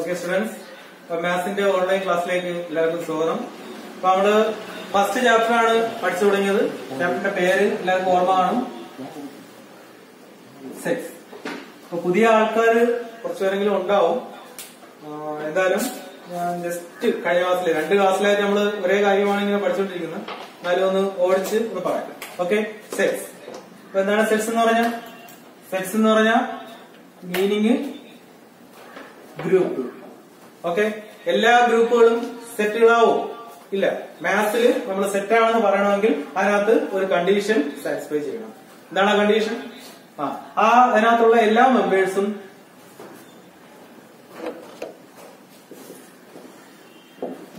Okay students, മാത്സിന്റെ online ക്ലാസ്സിലേക്ക് എല്ലാവർക്കും സ്വാഗതം. അപ്പൊ നമ്മള് ഫസ്റ്റ് ചാപ്റ്റർ ആണ് പഠിച്ചു തുടങ്ങിയത്. ചാപ്റ്ററിന്റെ പേര് എല്ലാവർക്കും ഓർമ്മ കാണും, സെറ്റ്സ്. അപ്പൊ പുതിയ ആൾക്കാർ കുറച്ചുപേരെങ്കിലും ഉണ്ടാവും. എന്തായാലും ഞാൻ ജസ്റ്റ് കഴിഞ്ഞ ക്ലാസ്സിലെ 2 ക്ലാസ്സിലായിട്ട് നമ്മള് ഒരേ കാര്യമാണ് ഇങ്ങനെ പഠിച്ചുകൊണ്ടിരിക്കുന്നത്. എന്നാലും ഒന്ന് ഓടിച്ച് ഒന്ന് പറയാം. Okay, sets. അപ്പൊ എന്താണ് സെറ്റ്സ് എന്ന് പറഞ്ഞാൽ? സെറ്റ്സ് എന്ന് പറഞ്ഞാൽ മീനിങ് ഗ്രൂപ്പ്. ഓക്കെ, എല്ലാ ഗ്രൂപ്പുകളും സെറ്റുകളാവും ഇല്ല. മാത്സിൽ നമ്മൾ സെറ്റ് ആണെന്ന് പറയണമെങ്കിൽ അതിനകത്ത് ഒരു കണ്ടീഷൻ സാറ്റിസ്ഫൈ ചെയ്യണം. എന്താണ് ആ കണ്ടീഷൻ? അതിനകത്തുള്ള എല്ലാ മെമ്പേഴ്സും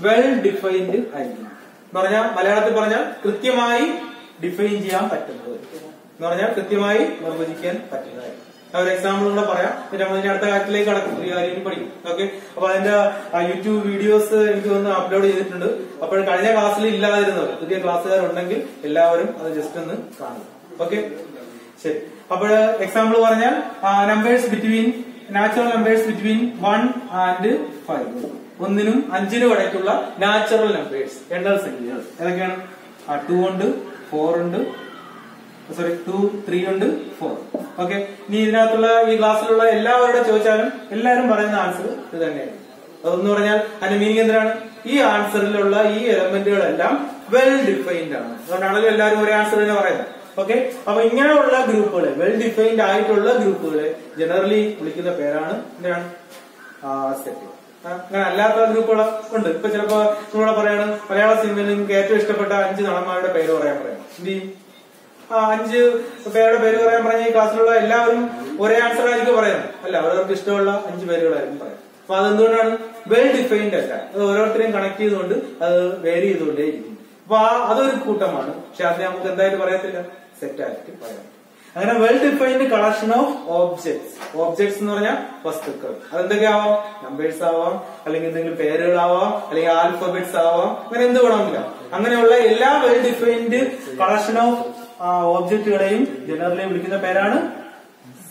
വെൽ ഡിഫൈൻഡ് ആയിരിക്കണം. എന്ന് പറഞ്ഞാൽ മലയാളത്തിൽ പറഞ്ഞാൽ കൃത്യമായി ഡിഫൈൻ ചെയ്യാൻ പറ്റുന്നത്, എന്ന് പറഞ്ഞാൽ കൃത്യമായി നിർവചിക്കാൻ പറ്റുന്നതായിരിക്കും. ഒരു എക്സാമ്പിൾ കൂടെ പറയാം, പിന്നെ നമ്മൾ ഇനി അടുത്ത കാര്യത്തിലേക്ക് കടക്കും, പുതിയ കാര്യം പഠിക്കും. ഓക്കെ, അപ്പൊ അതിന്റെ യൂട്യൂബ് വീഡിയോസ് എനിക്ക് ഒന്ന് അപ്ലോഡ് ചെയ്തിട്ടുണ്ട്. അപ്പോൾ കഴിഞ്ഞ ക്ലാസ്സിൽ ഇല്ലാതിരുന്നവർ, പുതിയ ക്ലാസ്സുകാരുണ്ടെങ്കിൽ എല്ലാവരും അത് ജസ്റ്റ് ഒന്ന് കാണുക. ഓക്കെ, ശരി. അപ്പോൾ എക്സാമ്പിൾ പറഞ്ഞാൽ numbers between natural numbers between 1 and 5, 1നും 5നും ഇടയ്ക്കുള്ള നാച്ചുറൽ നമ്പേഴ്സ്, എണ്ണൽ സംഖ്യകൾ ഏതൊക്കെയാണ്? 2 ഉണ്ട്, 4 ഉണ്ട്, 2, 3 ഉണ്ട്, 4. ഓക്കെ, ഇനി ഇതിനകത്തുള്ള ഈ ക്ലാസ്സിലുള്ള എല്ലാവരോടും ചോദിച്ചാലും എല്ലാവരും പറയുന്ന ആൻസർ ഇത് തന്നെയാണ്. അതെന്ന് പറഞ്ഞാൽ അതിന്റെ മീനിങ് എന്തിനാണ്? ഈ ആൻസറിലുള്ള ഈ എലമെന്റുകളെല്ലാം വെൽ ഡിഫൈൻഡ് ആണ്. അതുകൊണ്ടാണല്ലോ എല്ലാവരും ഒരേ ആൻസർ തന്നെ പറയുന്നത്. ഓക്കെ, അപ്പൊ ഇങ്ങനെയുള്ള ഗ്രൂപ്പുകളെ, വെൽ ഡിഫൈൻഡ് ആയിട്ടുള്ള ഗ്രൂപ്പുകളെ ജനറലി വിളിക്കുന്ന പേരാണ് എന്തിനാണ്? സെറ്റ്. അങ്ങനെ അല്ലാത്ത ഗ്രൂപ്പുകൾ ഉണ്ട്. ഇപ്പൊ ചിലപ്പോ നിങ്ങളോട് പറയാണ് മലയാള സിനിമയിൽ നിങ്ങൾക്ക് ഏറ്റവും ഇഷ്ടപ്പെട്ട 5 നടന്മാരുടെ പേര് പറയാൻ പറയാം. എന്ത് ചെയ്യും? 5 പേരുടെ പേര് പറയാൻ പറഞ്ഞ ഈ ക്ലാസ്സിലുള്ള എല്ലാവരും ഒരേ ആൻസർ ആയിരിക്കും പറയുന്നത്. അല്ല, അവരവർക്ക് ഇഷ്ടമുള്ള 5 പേരുകളായിരിക്കും പറയാം. അപ്പൊ അതെന്തുകൊണ്ടാണ്? വെൽ ഡിഫൈൻഡ് അല്ല, അത് ഓരോരുത്തരെയും കണക്ട് ചെയ്തുകൊണ്ട് അത് വേരി ചെയ്തുകൊണ്ടേ ഇരിക്കും. അപ്പൊ അതൊരു കൂട്ടമാണ്. പക്ഷെ അതിനെ നമുക്ക് എന്തായിട്ട് പറയത്തില്ല, സെറ്റ് ആയിട്ട് പറയാം. അങ്ങനെ well defined collection of objects. Objects എന്ന് പറഞ്ഞാൽ വസ്തുക്കൾ. അതെന്തൊക്കെയാവാം? നമ്പേഴ്സ് ആവാം, അല്ലെങ്കിൽ എന്തെങ്കിലും പേരുകളാവാം, അല്ലെങ്കിൽ ആൽഫബറ്റ്സ് ആവാം, അങ്ങനെ എന്ത് വേണമെന്നില്ല. അങ്ങനെയുള്ള എല്ലാ വെൽ ഡിഫൈൻഡ് കളക്ഷൻ ഓഫ് ഓബ്ജക്റ്റുകളെയും ജനറലി വിളിക്കുന്ന പേരാണ്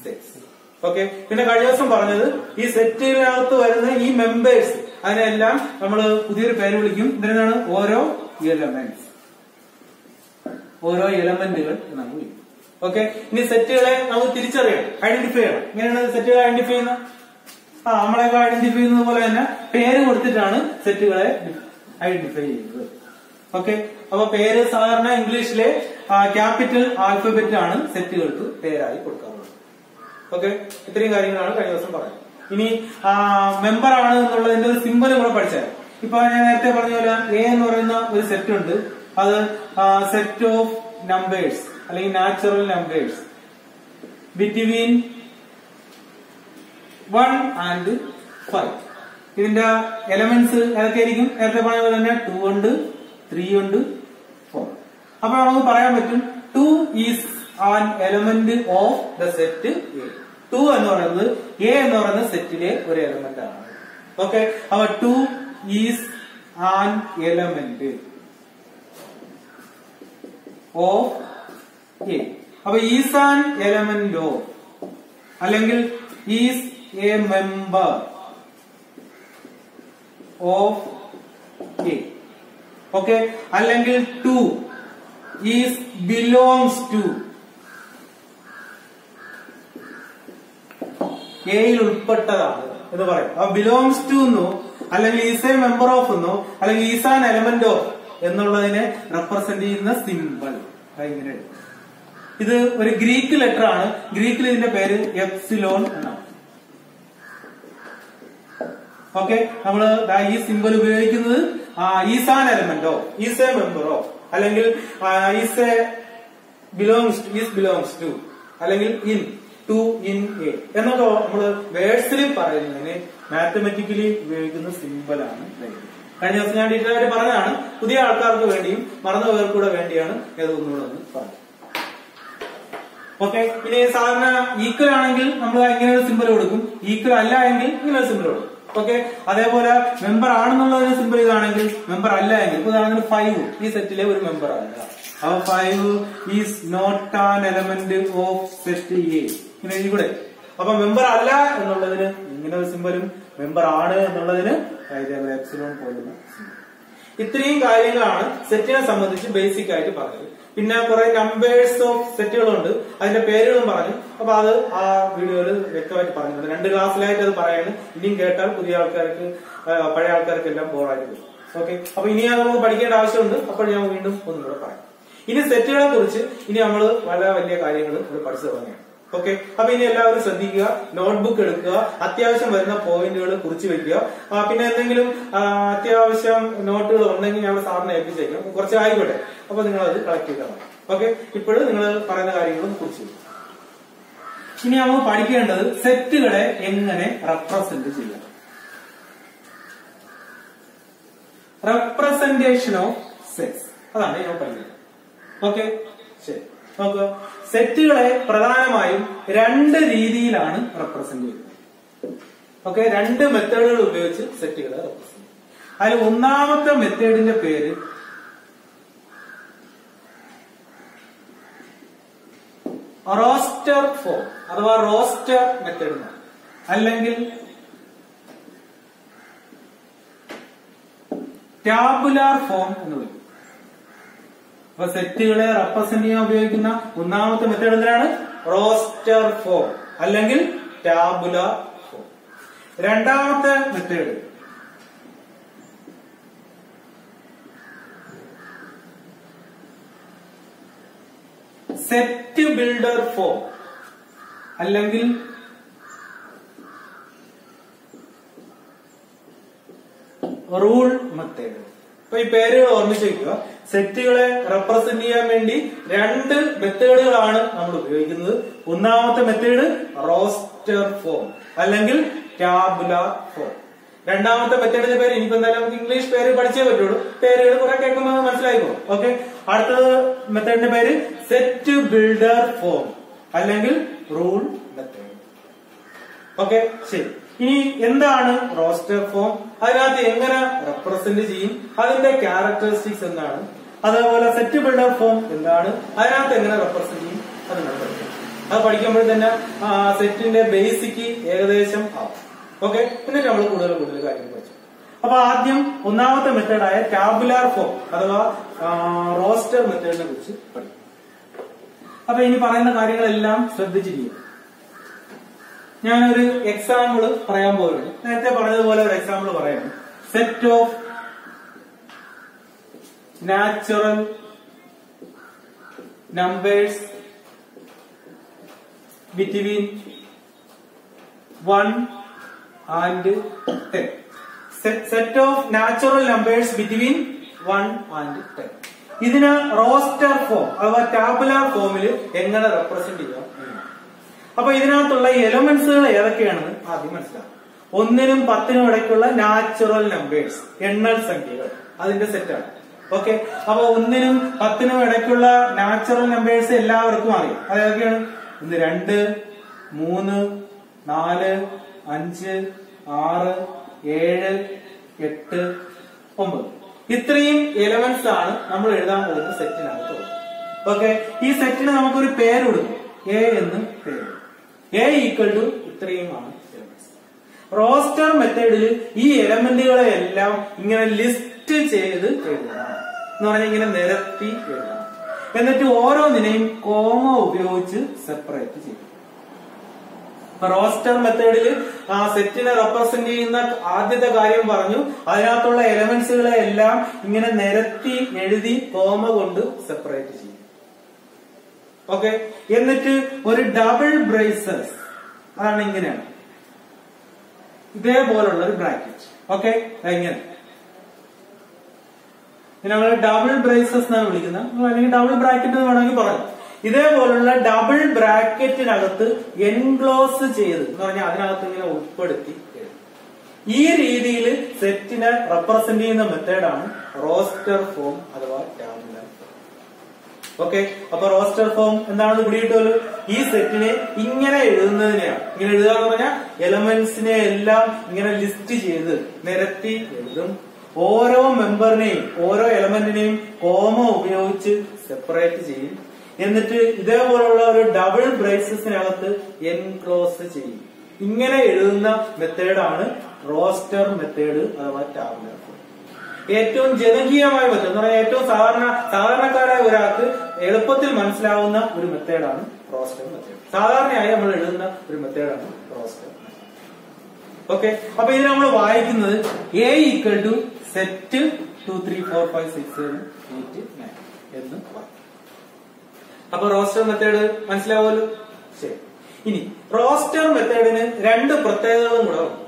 സെറ്റ്സ്. ഓക്കെ, പിന്നെ കഴിഞ്ഞ ദിവസം പറഞ്ഞത് ഈ സെറ്റിനകത്ത് വരുന്ന ഈ മെമ്പേഴ്സ്, അതിനെല്ലാം നമ്മൾ പുതിയൊരു പേര് വിളിക്കും. ഇതിനാണ് ഓരോ എലമെന്റ്സ്, ഓരോ എലമെന്റുകൾ എന്നാണ് വിളിക്കും. ഓക്കെ, ഇനി സെറ്റുകളെ നമുക്ക് തിരിച്ചറിയണം, ഐഡന്റിഫൈ ചെയ്യണം. ഇങ്ങനെയാണ് സെറ്റുകളെ ഐഡന്റിഫൈ ചെയ്യുന്നത്. നമ്മളെയൊക്കെ ഐഡന്റിഫൈ ചെയ്യുന്നത് പോലെ തന്നെ പേര് കൊടുത്തിട്ടാണ് സെറ്റുകളെ ഐഡന്റിഫൈ ചെയ്യുന്നത്. ഓക്കെ, അപ്പൊ പേര് സാധാരണ ഇംഗ്ലീഷിലെ ക്യാപിറ്റൽ ആൽഫബറ്റ് ആണ് സെറ്റുകൾക്ക് പേരായി കൊടുക്കാറുള്ളത്. ഓക്കെ, ഇത്രയും കാര്യങ്ങളാണ് കഴിഞ്ഞ ദിവസം പറയുന്നത്. ഇനി മെമ്പർ ആണ് എന്നുള്ളതിന്റെ ഒരു സിമ്പൽ കൂടെ പഠിച്ചാൽ, ഇപ്പൊ ഞാൻ നേരത്തെ പറഞ്ഞ പോലെ എ എന്ന് പറയുന്ന ഒരു സെറ്റ് ഉണ്ട്. അത് സെറ്റ് ഓഫ് നമ്പേഴ്സ് അല്ലെങ്കിൽ നാച്ചുറൽ നമ്പേഴ്സ് ബിറ്റ്വീൻ 1 and 5. ഇതിന്റെ എലമെന്റ്സ് ഏതൊക്കെയായിരിക്കും? നേരത്തെ പറഞ്ഞ പോലെ തന്നെ 2 ഉണ്ട്, 3 ഉണ്ട്, 4. അപ്പൊ നമുക്ക് പറയാൻ പറ്റും 2 is an element of the set A. 2 എന്ന് പറയുന്നത് എ എന്ന് പറയുന്ന സെറ്റിലെ ഒരു എലമെന്റ് ആണ്. ഓക്കെ, അപ്പൊ 2 is an element of A. അപ്പൊ ഈസ് ആൻ എലമെന്റ് ഓഫ്, അല്ലെങ്കിൽ is A member of A. Okay, അല്ലെങ്കിൽ 2 ഈസ് ബിലോങ്സ് ടു എയിൽ ഉൾപ്പെട്ടതാണ് എന്ന് പറയും. അപ്പൊ ബിലോങ്സ് ടു എന്നോ, അല്ലെങ്കിൽ ഈസ് എ മെമ്പർ ഓഫ് എന്നോ, അല്ലെങ്കിൽ ഈസ് ആൻ എലമെന്റ് ഓഫ് എന്നുള്ളതിനെ റെപ്രസെന്റ് ചെയ്യുന്ന സിമ്പിൾ ഇങ്ങനെ. ഇത് ഒരു ഗ്രീക്ക് ലെറ്റർ ആണ്. ഗ്രീക്കിൽ ഇതിന്റെ പേര് എപ്സിലോൺ എന്നാണ്. ഓക്കെ, നമ്മള് ഈ സിമ്പിൾ ഉപയോഗിക്കുന്നത് is an element of, is A member of, അല്ലെങ്കിൽ ഈസ് എ ബിലോങ്സ് ടു, അല്ലെങ്കിൽ ഇൻ, ടു ഇൻ എ എന്നൊക്കെ നമ്മള് വേർഡ്സിൽ പറയുന്നതിന് മാത്തമാറ്റിക്കലി ഉപയോഗിക്കുന്ന സിമ്പിളാണ്. കഴിഞ്ഞ ദിവസം ഞാൻ ഡീറ്റെയിൽ ആയിട്ട് പറഞ്ഞതാണ്. പുതിയ ആൾക്കാർക്ക് വേണ്ടിയും മറന്നവർക്ക് കൂടെ വേണ്ടിയാണ് ഏതൊന്നുകൂടെ ഒന്ന് പറഞ്ഞത്. ഓക്കെ, ഇനി സാധാരണ ഈക്വൽ ആണെങ്കിൽ നമ്മൾ ഇങ്ങനെ ഒരു സിമ്പിൾ കൊടുക്കും, ഈക്വൽ അല്ല എങ്കിൽ ഇങ്ങനെ ഒരു സിമ്പിൾ കൊടുക്കും. ഓക്കെ, അതേപോലെ മെമ്പർ ആണെന്നുള്ളതിന് സിമ്പിൾ ഇതാണെങ്കിൽ, മെമ്പർ അല്ല എങ്കിൽ ഉദാഹരണത്തിന് 5 ഈ സെറ്റിലെ ഒരു മെമ്പർ അല്ല. അപ്പൊ 5 is not an element of set A ഇങ്ങനെ ഇവിടെ. അപ്പൊ മെമ്പർ അല്ല എന്നുള്ളതിന് ഇങ്ങനെ ഒരു സിമ്പലും മെമ്പർ ആണ് എന്നുള്ളതിന് എപ്സിലോൺ പോലുള്ള. ഇത്രയും കാര്യങ്ങളാണ് സെറ്റിനെ സംബന്ധിച്ച് ബേസിക് ആയിട്ട് പറഞ്ഞത്. പിന്നെ കുറെ നമ്പേഴ്സ് ഓഫ് സെറ്റുകളുണ്ട്, അതിന്റെ പേരുകളും പറഞ്ഞു. അപ്പൊ അത് ആ വീഡിയോയിൽ വ്യക്തമായിട്ട് പറഞ്ഞിട്ടുണ്ട്. 2 ക്ലാസ്സിലായിട്ട് അത് പറയാണ്. ഇനിയും കേട്ടാൽ പുതിയ ആൾക്കാർക്ക് പഴയ ആൾക്കാർക്ക് എല്ലാം ബോറായിട്ട് വരും. ഓക്കെ, അപ്പൊ ഇനി നമുക്ക് പഠിക്കേണ്ട ആവശ്യമുണ്ട്. അപ്പോൾ ഞാൻ വീണ്ടും ഒന്നുകൂടെ പറയാം. ഇനി സെറ്റുകളെ കുറിച്ച് ഇനി നമ്മൾ വളരെ വലിയ കാര്യങ്ങൾ ഇവിടെ പഠിച്ചു തുടങ്ങിയാണ്. ഓക്കെ, അപ്പൊ ഇനി എല്ലാവരും ശ്രദ്ധിക്കുക, നോട്ട്ബുക്ക് എടുക്കുക, അത്യാവശ്യം വരുന്ന പോയിന്റുകൾ കുറിച്ച് വെക്കുക. പിന്നെ എന്തെങ്കിലും അത്യാവശ്യം നോട്ടുകൾ ഉണ്ടെങ്കിൽ ഞങ്ങൾ സാറിനെ ഏൽപ്പിച്ചേക്കാം, കുറച്ച് ആയിക്കോട്ടെ. അപ്പൊ നിങ്ങൾ അത് കളക്ട് ചെയ്താൽ മതി. ഓക്കെ, ഇപ്പോഴും നിങ്ങൾ പറയുന്ന കാര്യങ്ങളും കുറിച്ച് വെക്കുക. ഇനി നമ്മൾ പഠിക്കേണ്ടത് സെറ്റുകളെ എങ്ങനെ റെപ്രസെന്റ് ചെയ്യാം. റെപ്രസെന്റേഷൻ ഓഫ് സെറ്റ്സ്, അതാണ് ഞാൻ പഠിക്കുന്നത്. ഓക്കെ, ശരി. നോക്കുക, സെറ്റുകളെ പ്രധാനമായും 2 രീതിയിലാണ് റെപ്രസെന്റ് ചെയ്യുന്നത്. ഓക്കെ, 2 മെത്തേഡുകൾ ഉപയോഗിച്ച് സെറ്റുകളെ റെപ്രസെന്റ് ചെയ്യും. അതിൽ ഒന്നാമത്തെ മെത്തേഡിന്റെ പേര് റോസ്റ്റർ ഫോം അഥവാ റോസ്റ്റർ മെത്തേഡ് എന്നാണ്, അല്ലെങ്കിൽ ടാബുലാർ ഫോം എന്ന് വിളിക്കും. അപ്പൊ സെറ്റുകളെ റെപ്രസെന്റ് ചെയ്യാൻ ഉപയോഗിക്കുന്ന ഒന്നാമത്തെ മെത്തേഡ് എന്തിനാണ്? റോസ്റ്റർ ഫോം അല്ലെങ്കിൽ ടാബുലാർ ഫോം. രണ്ടാമത്തെ മെത്തേഡ് സെറ്റ് ബിൽഡർ ഫോം അല്ലെങ്കിൽ റൂൾ മെത്തേഡ്. അപ്പൊ ഈ പേരുകൾ ഓർമ്മിച്ച് വയ്ക്കുക. സെറ്റുകളെ റെപ്രസെന്റ് ചെയ്യാൻ വേണ്ടി 2 മെത്തേഡുകളാണ് നമ്മൾ ഉപയോഗിക്കുന്നത്. ഒന്നാമത്തെ മെത്തേഡ് റോസ്റ്റർ ഫോം അല്ലെങ്കിൽ ടാബുലാർ ഫോം. രണ്ടാമത്തെ മെത്തേഡിന്റെ പേര് ഇനിയിപ്പോ എന്തായാലും നമുക്ക് ഇംഗ്ലീഷ് പേര് പഠിച്ചേ പറ്റുള്ളൂ. പേരുകൾ കുറെ കേൾക്കുമ്പോൾ മനസ്സിലായിക്കോ. ഓക്കെ, അടുത്തത് മെത്തേഡിന്റെ പേര് സെറ്റ് ബിൽഡർ ഫോം അല്ലെങ്കിൽ റൂൾ മെത്തേഡ്. ഓക്കെ, ശരി. ഇനി എന്താണ് റോസ്റ്റർ ഫോം, അതിനകത്ത് എങ്ങനെ റെപ്രസെന്റ് ചെയ്യും, അതിന്റെ ക്യാരക്ടറിസ്റ്റിക്സ് എന്താണ്, അതേപോലെ സെറ്റ് ബിൽഡർ ഫോം എന്താണ്, അതിനകത്ത് എങ്ങനെ റെപ്രസെന്റ് ചെയ്യും, അത് നമ്മൾ പഠിക്കും. അത് പഠിക്കുമ്പോൾ തന്നെ സെറ്റിന്റെ ബേസിക് ഏകദേശം ആവും. ഓക്കെ, എന്നിട്ട് നമ്മൾ കൂടുതൽ കാര്യങ്ങൾ പഠിച്ചു. അപ്പൊ ആദ്യം ഒന്നാമത്തെ മെത്തേഡായ ടാബുലാർ ഫോം അഥവാ റോസ്റ്റർ മെത്തേഡിനെ കുറിച്ച് പഠിക്കും. അപ്പൊ ഇനി പറയുന്ന കാര്യങ്ങളെല്ലാം ശ്രദ്ധിച്ചിരിക്കും. ഞാനൊരു എക്സാമ്പിൾ പറയാൻ പോവുകയാണ്. നേരത്തെ പറഞ്ഞതുപോലെ ഒരു എക്സാമ്പിൾ പറയാണ്. Set of natural numbers between 1 and 10. Set of natural numbers between 1 and 10. ഇതിന് റോസ്റ്റർ ഫോം അഥവാ ടാബുലാർ ഫോമിൽ എങ്ങനെ റെപ്രസെന്റ് ചെയ്യാം. അപ്പൊ ഇതിനകത്തുള്ള എലമെന്റ്സുകൾ ഏതൊക്കെയാണെന്ന് ആദ്യം മനസ്സിലാക്കാം. 1നും 10നും ഇടയ്ക്കുള്ള നാച്ചുറൽ നമ്പേഴ്സ്, എണ്ണൽ സംഖ്യകൾ, അതിന്റെ സെറ്റാണ്. ഓക്കെ, അപ്പൊ 1നും 10നും ഇടയ്ക്കുള്ള നാച്ചുറൽ നമ്പേഴ്സ് എല്ലാവർക്കും അറിയാം. അതൊക്കെയാണ് 1, 2, 3, 4, 5, 6, 7, 8, 9. ഇത്രയും എലമെന്റ്സ് ആണ് നമ്മൾ എഴുതാൻ പോകുന്ന സെറ്റിനകത്ത്. ഓക്കെ, ഈ സെറ്റിന് നമുക്കൊരു പേര് കൊടുക്കും, എ എന്ന് പേര്. എ ഈക്വൽ ടു ഇത്രയുമാണ് എലമെന്റ്സ്. റോസ്റ്റർ മെത്തേഡിൽ ഈ എലമെന്റുകളെ എല്ലാം ഇങ്ങനെ ലിസ്റ്റ് ചെയ്ത് എഴുതണം എന്ന് പറഞ്ഞാൽ ഇങ്ങനെ നിരത്തി എഴുതണം. എന്നിട്ട് ഓരോന്നിനെയും കോമ ഉപയോഗിച്ച് സെപ്പറേറ്റ് ചെയ്യും. റോസ്റ്റർ മെത്തേഡിൽ ആ സെറ്റിനെ റെപ്രസെന്റ് ചെയ്യുന്ന ആദ്യത്തെ കാര്യം പറഞ്ഞു. അതിനകത്തുള്ള എലമെന്റ്സുകളെ എല്ലാം ഇങ്ങനെ നിരത്തി എഴുതി കോമ കൊണ്ട് സെപ്പറേറ്റ് ചെയ്യും. ഓക്കെ, എന്നിട്ട് ഒരു ഡബിൾ ബ്രേസസ്, അതാണ് ഇങ്ങനെയാണ്, ഇതേപോലുള്ള ഒരു ബ്രാക്കറ്റ്. ഓക്കെ, ഇങ്ങനെ നമ്മൾ ഡബിൾ ബ്രേസസ് എന്നാണ് വിളിക്കുന്നത്, അല്ലെങ്കിൽ ഡബിൾ ബ്രാക്കറ്റ് എന്ന് വേണമെങ്കിൽ പറയാം. ഇതേപോലുള്ള ഡബിൾ ബ്രാക്കറ്റിനകത്ത് എൻക്ലോസ് ചെയ്ത് എന്ന് പറഞ്ഞാൽ അതിനകത്ത് ഇങ്ങനെ ഉൾപ്പെടുത്തി ഈ രീതിയിൽ സെറ്റിനെ റെപ്രസെന്റ് ചെയ്യുന്ന മെത്തേഡാണ് റോസ്റ്റർ ഫോം അഥവാ ടാബുലാർ ഫോം. ഓക്കെ, അപ്പൊ റോസ്റ്റർ ഫോം എന്താണെന്ന് പിടികിട്ടുമല്ലോ. ഈ സെറ്റിനെ ഇങ്ങനെ എഴുതുന്നതിനെയാണ്. ഇങ്ങനെ എഴുതുക എന്ന് പറഞ്ഞാൽ എലമെന്റ്സിനെ എല്ലാം ഇങ്ങനെ ലിസ്റ്റ് ചെയ്ത് നിരത്തി എഴുതും. ഓരോ മെമ്പറിനെയും ഓരോ എലമെന്റിനെയും കോമ ഉപയോഗിച്ച് സെപ്പറേറ്റ് ചെയ്യും. എന്നിട്ട് ഇതേപോലുള്ള ഒരു ഡബിൾ ബ്രേസസിനകത്ത് എൻക്ലോസ് ചെയ്യും. ഇങ്ങനെ എഴുതുന്ന മെത്തേഡാണ് റോസ്റ്റർ മെത്തേഡ് അഥവാ ടാബുലാർ ഫോം. ഏറ്റവും ജനകീയമായ മെത്തേഡ് എന്ന് പറഞ്ഞാൽ ഏറ്റവും സാധാരണക്കാരായ ഒരാൾക്ക് എളുപ്പത്തിൽ മനസ്സിലാവുന്ന ഒരു മെത്തേഡാണ് റോസ്റ്റർ മെത്തേഡ്. സാധാരണയായി നമ്മൾ എഴുതുന്ന ഒരു മെത്തേഡാണ് റോസ്റ്റർ. ഓക്കെ, അപ്പൊ ഇത് നമ്മൾ വായിക്കുന്നത് A ഈക്വൽ ടു സെറ്റ് 2 3 4 5 6 7 8 9 എന്ന് വായിക്കും. അപ്പൊ റോസ്റ്റർ മെത്തേഡ് മനസ്സിലാവുമല്ലോ. ശരി, ഇനി റോസ്റ്റർ മെത്തേഡിന് രണ്ട് പ്രത്യേകതകളും കൂടെ ഉണ്ട്.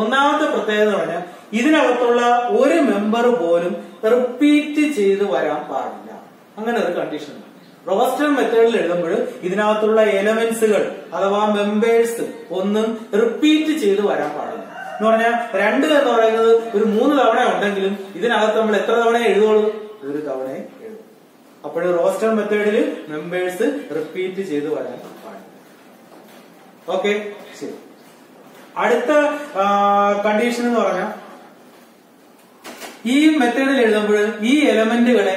ഒന്നാമത്തെ പ്രത്യേകത എന്ന് പറഞ്ഞാൽ ഇതിനകത്തുള്ള ഒരു മെമ്പർ പോലും റിപ്പീറ്റ് ചെയ്ത് വരാൻ പാടില്ല. അങ്ങനെ ഒരു കണ്ടീഷൻ ഉണ്ട്. റോസ്റ്റർ മെത്തേഡിൽ എഴുതുമ്പോൾ ഇതിനകത്തുള്ള എലമെന്റ്സുകൾ അഥവാ മെമ്പേഴ്സ് ഒന്നും റിപ്പീറ്റ് ചെയ്ത് വരാൻ പാടില്ല. എന്ന് പറഞ്ഞാൽ 2 എന്ന് പറയുന്നത് ഒരു 3 തവണ ഉണ്ടെങ്കിലും ഇതിനകത്ത് നമ്മൾ എത്ര തവണ എഴുതുള്ളൂ? ഒരു തവണയെ എഴുതും. അപ്പോൾ റോസ്റ്റർ മെത്തേഡിൽ മെമ്പേഴ്സ് റിപ്പീറ്റ് ചെയ്ത് വരാൻ പാടില്ല. ഓക്കെ, ശരി. അടുത്ത കണ്ടീഷൻ എന്ന് പറഞ്ഞാൽ ഈ മെത്തേഡിൽ എഴുതുമ്പോൾ ഈ എലമെന്റുകളെ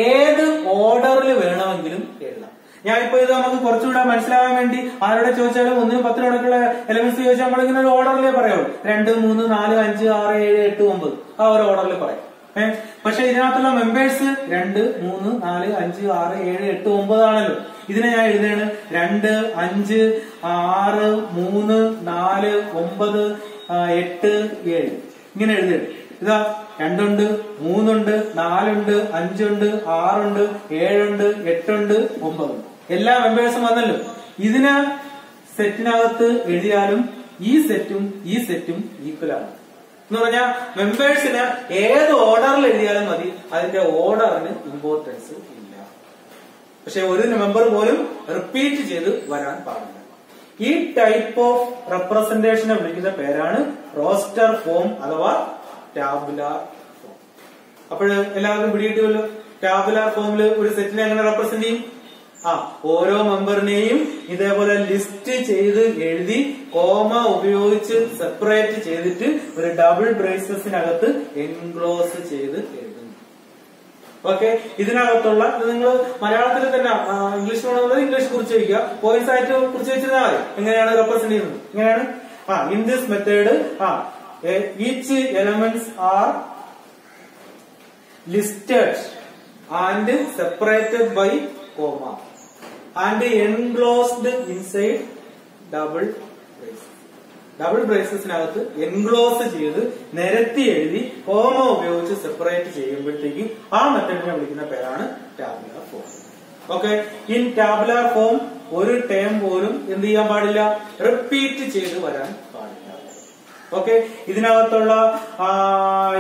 ഏത് ഓർഡറിൽ വേണമെങ്കിലും എഴുതാം. ഞാനിപ്പോ ഇത് നമുക്ക് കുറച്ചുകൂടെ മനസ്സിലാവാൻ വേണ്ടി ആരോടെ ചോദിച്ചാലും 1 10 കണക്കുള്ള എലമെന്റ്സ് ചോദിച്ചാൽ നമ്മളിങ്ങനെ ഒരു ഓർഡറിലേ പറയാവുള്ളൂ. 2 3 4 5 6 7 8 9 ആ ഒരു ഓർഡറിൽ പറയാം. പക്ഷെ ഇതിനകത്തുള്ള മെമ്പേഴ്സ് 2 3 4 5 6 7 8 9 ആണല്ലോ. ഇതിനെ ഞാൻ എഴുതുകയാണ് 2 5 6 3 4 9 8 7 ഇങ്ങനെ എഴുതുകയാണ്. ഇതാ 2 ഉണ്ട്, 3 ഉണ്ട്, 4 ഉണ്ട്, 5 ഉണ്ട്, 6 ഉണ്ട്, 7 ഉണ്ട്, 8 ഉണ്ട്, 9 ഉണ്ട്. എല്ലാ മെമ്പേഴ്സും വന്നല്ലോ. ഇതിന് സെറ്റിനകത്ത് എഴുതിയാലും ഈ സെറ്റും ഈക്വൽ ആണ്. എന്ന് പറഞ്ഞാൽ മെമ്പേഴ്സിന് ഏത് ഓർഡറിൽ എഴുതിയാലും മതി, അതിന്റെ ഓർഡറിന് ഇമ്പോർട്ടൻസ് ഇല്ല. പക്ഷെ ഒരു മെമ്പർ പോലും റിപ്പീറ്റ് ചെയ്ത് വരാൻ പാടില്ല. ഈ ടൈപ്പ് ഓഫ് റെപ്രസെന്റേഷനെ വിളിക്കുന്ന പേരാണ് റോസ്റ്റർ ഫോം അഥവാ ടാബുലാർ ഫോം. അപ്പോൾ എല്ലാവർക്കും പിടികിട്ടുമല്ലോ. ടാബുലാർ ഫോമിൽ ഒരു സെറ്റിനെ എങ്ങനെ റെപ്രസെന്റ് ചെയ്യും? ഓരോ മെമ്പറിനെയും ഇതേപോലെ ലിസ്റ്റ് ചെയ്ത് എഴുതി കോമ ഉപയോഗിച്ച് സെപ്പറേറ്റ് ചെയ്തിട്ട് ഒരു ഡബിൾ ബ്രേസസിനകത്ത് എൻക്ലോസ് ചെയ്ത് എഴുതുന്നു. ഓക്കെ, ഇതിനകത്തുള്ള നിങ്ങൾ മലയാളത്തിൽ തന്നെ ഇംഗ്ലീഷ് വേണമെന്നുള്ളത് ഇംഗ്ലീഷ് കുറിച്ച് വയ്ക്കുക, പോയിന്റ്സ് ആയിട്ട് കുറിച്ച് വെച്ചിരുന്നാൽ മതി. എങ്ങനെയാണ് റെപ്രസെന്റ് ചെയ്യുന്നത്? ഇങ്ങനെയാണ്. In this method each elements are listed and separated by comma and enclosed inside double braces. Double ബ്രേസസിനകത്ത് എൻക്ലോസ് ചെയ്ത് നിരത്തി എഴുതി കോമ ഉപയോഗിച്ച് സെപ്പറേറ്റ് ചെയ്യുമ്പോഴത്തേക്ക് ആ മെത്തേഡിനെ വിളിക്കുന്ന പേരാണ് tabular form. Okay, in tabular form ഒരു ടേം പോലും എന്ത് ചെയ്യാൻ പാടില്ല? റിപ്പീറ്റ് ചെയ്ത് വരാൻ പാടില്ല. ഓക്കെ, ഇതിനകത്തുള്ള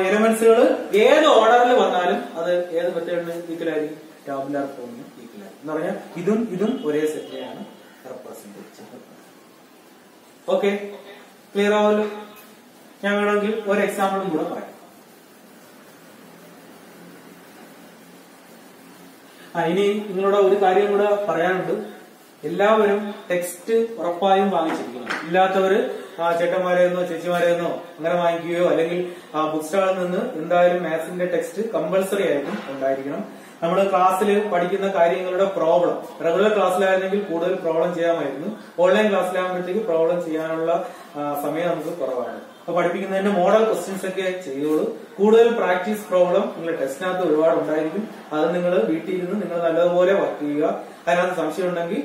എലമെന്റ്സുകൾ ഏത് ഓർഡറിൽ വന്നാലും അത് ഏത് മെത്തേഡിന് ഈക്വലായിരിക്കും? ടാബുലാർ ഫോമിന് ഈക്വലായിരിക്കും. എന്ന് പറഞ്ഞാൽ ഇതും ഒരേ സെറ്റിനെയാണ് റെപ്രസെന്റ് ചെയ്യുന്നത്. ഓക്കെ, ക്ലിയർ ആവുമല്ലോ. ഞാൻ വേണമെങ്കിൽ ഒരു എക്സാമ്പിളും കൂടെ പറയാം. ഇനി നിങ്ങളോട് ഒരു കാര്യം കൂടെ പറയാനുണ്ട്. എല്ലാവരും ടെക്സ്റ്റ് ഉറപ്പായും വാങ്ങിച്ചിരിക്കണം. ഇല്ലാത്തവര് ചേട്ടന്മാരെന്നോ ചേച്ചിമാരെന്നോ അങ്ങനെ വാങ്ങിക്കുകയോ അല്ലെങ്കിൽ ബുക്ക് സ്റ്റാളിൽ നിന്ന് എന്തായാലും മാത്സിന്റെ ടെക്സ്റ്റ് കമ്പൽസറി ആയിട്ടും ഉണ്ടായിരിക്കണം. നമ്മൾ ക്ലാസ്സിൽ പഠിക്കുന്ന കാര്യങ്ങളുടെ പ്രോബ്ലം റെഗുലർ ക്ലാസ്സിലായിരുന്നെങ്കിൽ കൂടുതൽ പ്രോബ്ലം ചെയ്യാമായിരുന്നു. ഓൺലൈൻ ക്ലാസ്സിലാകുമ്പോഴത്തേക്ക് പ്രോബ്ലം ചെയ്യാനുള്ള സമയം നമുക്ക് കുറവാണ്. അപ്പൊ പഠിപ്പിക്കുന്നതിന്റെ മോഡൽ ക്വസ്റ്റ്യൻസ് ഒക്കെ ചെയ്തോളൂ. കൂടുതൽ പ്രാക്ടീസ് പ്രോബ്ലം നിങ്ങളുടെ ടെസ്റ്റിനകത്ത് ഒരുപാട് ഉണ്ടായിരിക്കും. അത് നിങ്ങൾ വീട്ടിൽ ഇരുന്ന് നിങ്ങൾ നല്ലതുപോലെ വർക്ക് ചെയ്യുക. അതിനകത്ത് സംശയം ഉണ്ടെങ്കിൽ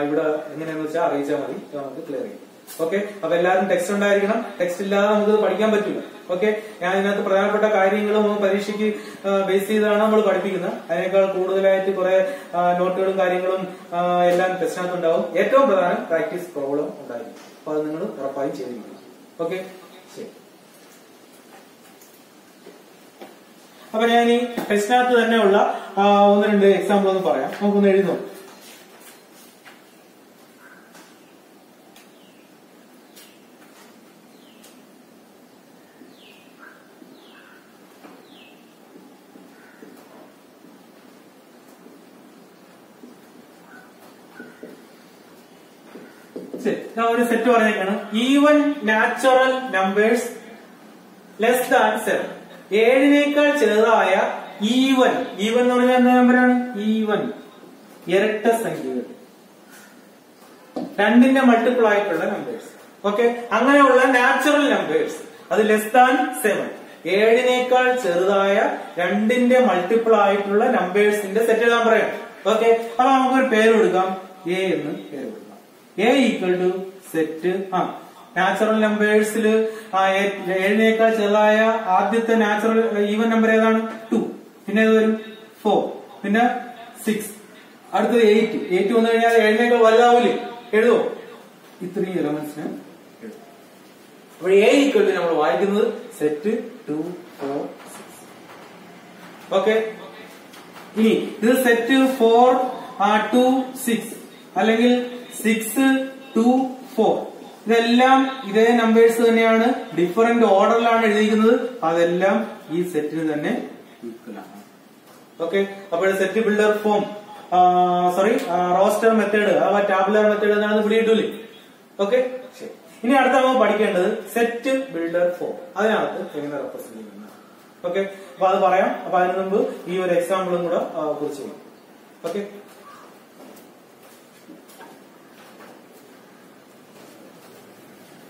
ഇവിടെ എങ്ങനെയാണെന്ന് വെച്ചാൽ അറിയിച്ചാൽ മതി, നമുക്ക് ക്ലിയർ ചെയ്യും. ഓക്കെ, അപ്പൊ എല്ലാവരും ടെക്സ്റ്റ് ഉണ്ടായിരിക്കണം. ടെക്സ്റ്റ് ഇല്ലാതെ നമുക്ക് പഠിക്കാൻ പറ്റില്ല. ഓക്കെ, ഞാൻ ഇതിനകത്ത് പ്രധാനപ്പെട്ട കാര്യങ്ങളും പരീക്ഷയ്ക്ക് ബേസ് ചെയ്താണ് നമ്മൾ പഠിപ്പിക്കുന്നത്. അതിനേക്കാൾ കൂടുതലായിട്ട് കുറെ നോട്ടുകളും കാര്യങ്ങളും എല്ലാം ടെസ്റ്റിനകത്ത് ഉണ്ടാവും. ഏറ്റവും പ്രധാനം പ്രാക്ടീസ് പ്രോബ്ലം ഉണ്ടായിരിക്കും. അപ്പൊ അത് നിങ്ങൾ ഉറപ്പായും ചെയ്തിരിക്കണം. ഓക്കെ, ശരി. അപ്പൊ ഞാൻ ഈ ടെസ്റ്റിനകത്ത് തന്നെയുള്ള 1-2 എക്സാമ്പിൾ ഒന്ന് പറയാം. നമുക്കൊന്ന് എഴുതി നോക്കാം. ഒരു സെറ്റ് പറഞ്ഞേക്കാണ്. Even natural numbers less than 7. 7 ചെറുതായ ഈവൻ എന്ന് പറഞ്ഞാൽ എന്താ നമ്പറാണ്? ഈവൻ ഇരട്ട സംഖ്യകൾ 2ന്റെ മൾട്ടിപ്പിൾ ആയിട്ടുള്ള നമ്പേഴ്സ്. ഓക്കെ, അങ്ങനെയുള്ള നാച്ചുറൽ നമ്പേഴ്സ് അത് ലെസ് ദാൻ 7, 7നേക്കാൾ ചെറുതായ 2ന്റെ മൾട്ടിപ്പിൾ ആയിട്ടുള്ള നമ്പേഴ്സിന്റെ സെറ്റ് എഴുതാൻ പറയാം. ഓക്കെ, അപ്പൊ നമുക്കൊരു പേര് കൊടുക്കാം, എ എന്ന് പേര് കൊടുക്കാം. A equal to set natural നമ്പേഴ്സിൽ 7നേക്കാൾ ചെറുതായ ആദ്യത്തെ നാച്ചുറൽ ഈവൻ നമ്പർ ഏതാണ്? 2. പിന്നെ ഏത് വരും? 4. പിന്നെ 6. അടുത്തത് 8. 8 വന്നു കഴിഞ്ഞാൽ 7നേക്കാൾ വലുതാവൂലേ? എഴുതുമോ? ഇത്രയും എലമെന്റ്സിന് എഴുതും. അപ്പോൾ എ ഈക്വൽ ടു നമ്മൾ വായിക്കുന്നത് സെറ്റ് 2, 4, 6. ഓക്കെ, ഇനി ഇത് സെറ്റ് 4, 2, 6 അല്ലെങ്കിൽ 6, 2, 4 ഇതെല്ലാം ഇതേ നമ്പേഴ്സ് തന്നെയാണ്, ഡിഫറന്റ് ഓർഡറിലാണ് എഴുതിയിരിക്കുന്നത്. അതെല്ലാം ഈ സെറ്റിന് തന്നെ ഈക്വൽ ആണ്. ഓക്കെ, അപ്പോൾ set builder form roster method അഥവാ ടാബുലർ മെത്തേഡ് എന്നാണ് പിടിയിട്ടില്ലേ? ഓക്കെ, ശരി. ഇനി അടുത്ത നമ്മൾ പഠിക്കേണ്ടത് സെറ്റ് ബിൽഡർ ഫോം, അതിനകത്ത് എങ്ങനെ റെപ്രസെന്റ് ചെയ്യുന്നത്. ഓക്കെ, അപ്പൊ അത് പറയാം. അപ്പൊ അതിന് മുമ്പ് ഈ ഒരു എക്സാമ്പിളും കൂടെ കുറിച്ച് പോകാം. ഓക്കെ,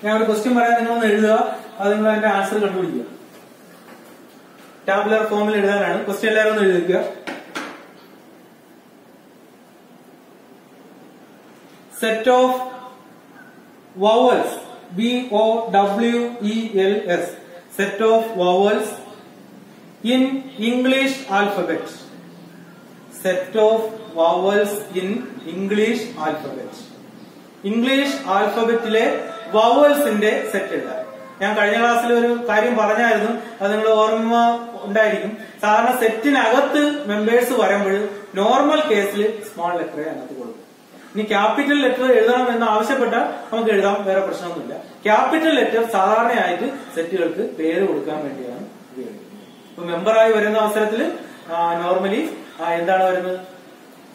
ഞാൻ ഒരു ക്വസ്റ്റ്യൻ പറയാൻ നിങ്ങളൊന്ന് എഴുതുക, അത് നിങ്ങൾ അതിന്റെ ആൻസർ കണ്ടുപിടിക്കുക. ടാബുലർ ഫോമിൽ എഴുതാനാണ് ക്വസ്റ്റ്യൻ, എല്ലാവരും ഒന്ന് എഴുതിക്കുക. Set of vowels, VOWELS, set of vowels in English alphabet. Set of vowels in English alphabet. English ആൽഫബറ്റിലെ വവൽസിന്റെ സെറ്റ് എഴുതാം. ഞാൻ കഴിഞ്ഞ ക്ലാസ്സിൽ ഒരു കാര്യം പറഞ്ഞായിരുന്നു, അത് നിങ്ങൾ ഓർമ്മ ഉണ്ടായിരിക്കും. സാധാരണ സെറ്റിനകത്ത് മെമ്പേഴ്സ് വരുമ്പോൾ നോർമൽ കേസിൽ സ്മോൾ ലെറ്ററെ അതിനകത്ത് കൊടുക്കും. ഇനി ക്യാപിറ്റൽ ലെറ്റർ എഴുതണം എന്ന് ആവശ്യപ്പെട്ടാൽ നമുക്ക് എഴുതാം, വേറെ പ്രശ്നമൊന്നുമില്ല. ക്യാപിറ്റൽ ലെറ്റർ സാധാരണയായിട്ട് സെറ്റുകൾക്ക് പേര് കൊടുക്കാൻ വേണ്ടിയാണ് ഉപയോഗിക്കുന്നത്. ഇപ്പൊ മെമ്പറായി വരുന്ന അവസരത്തിൽ നോർമലി എന്താണ് വരുന്നത്?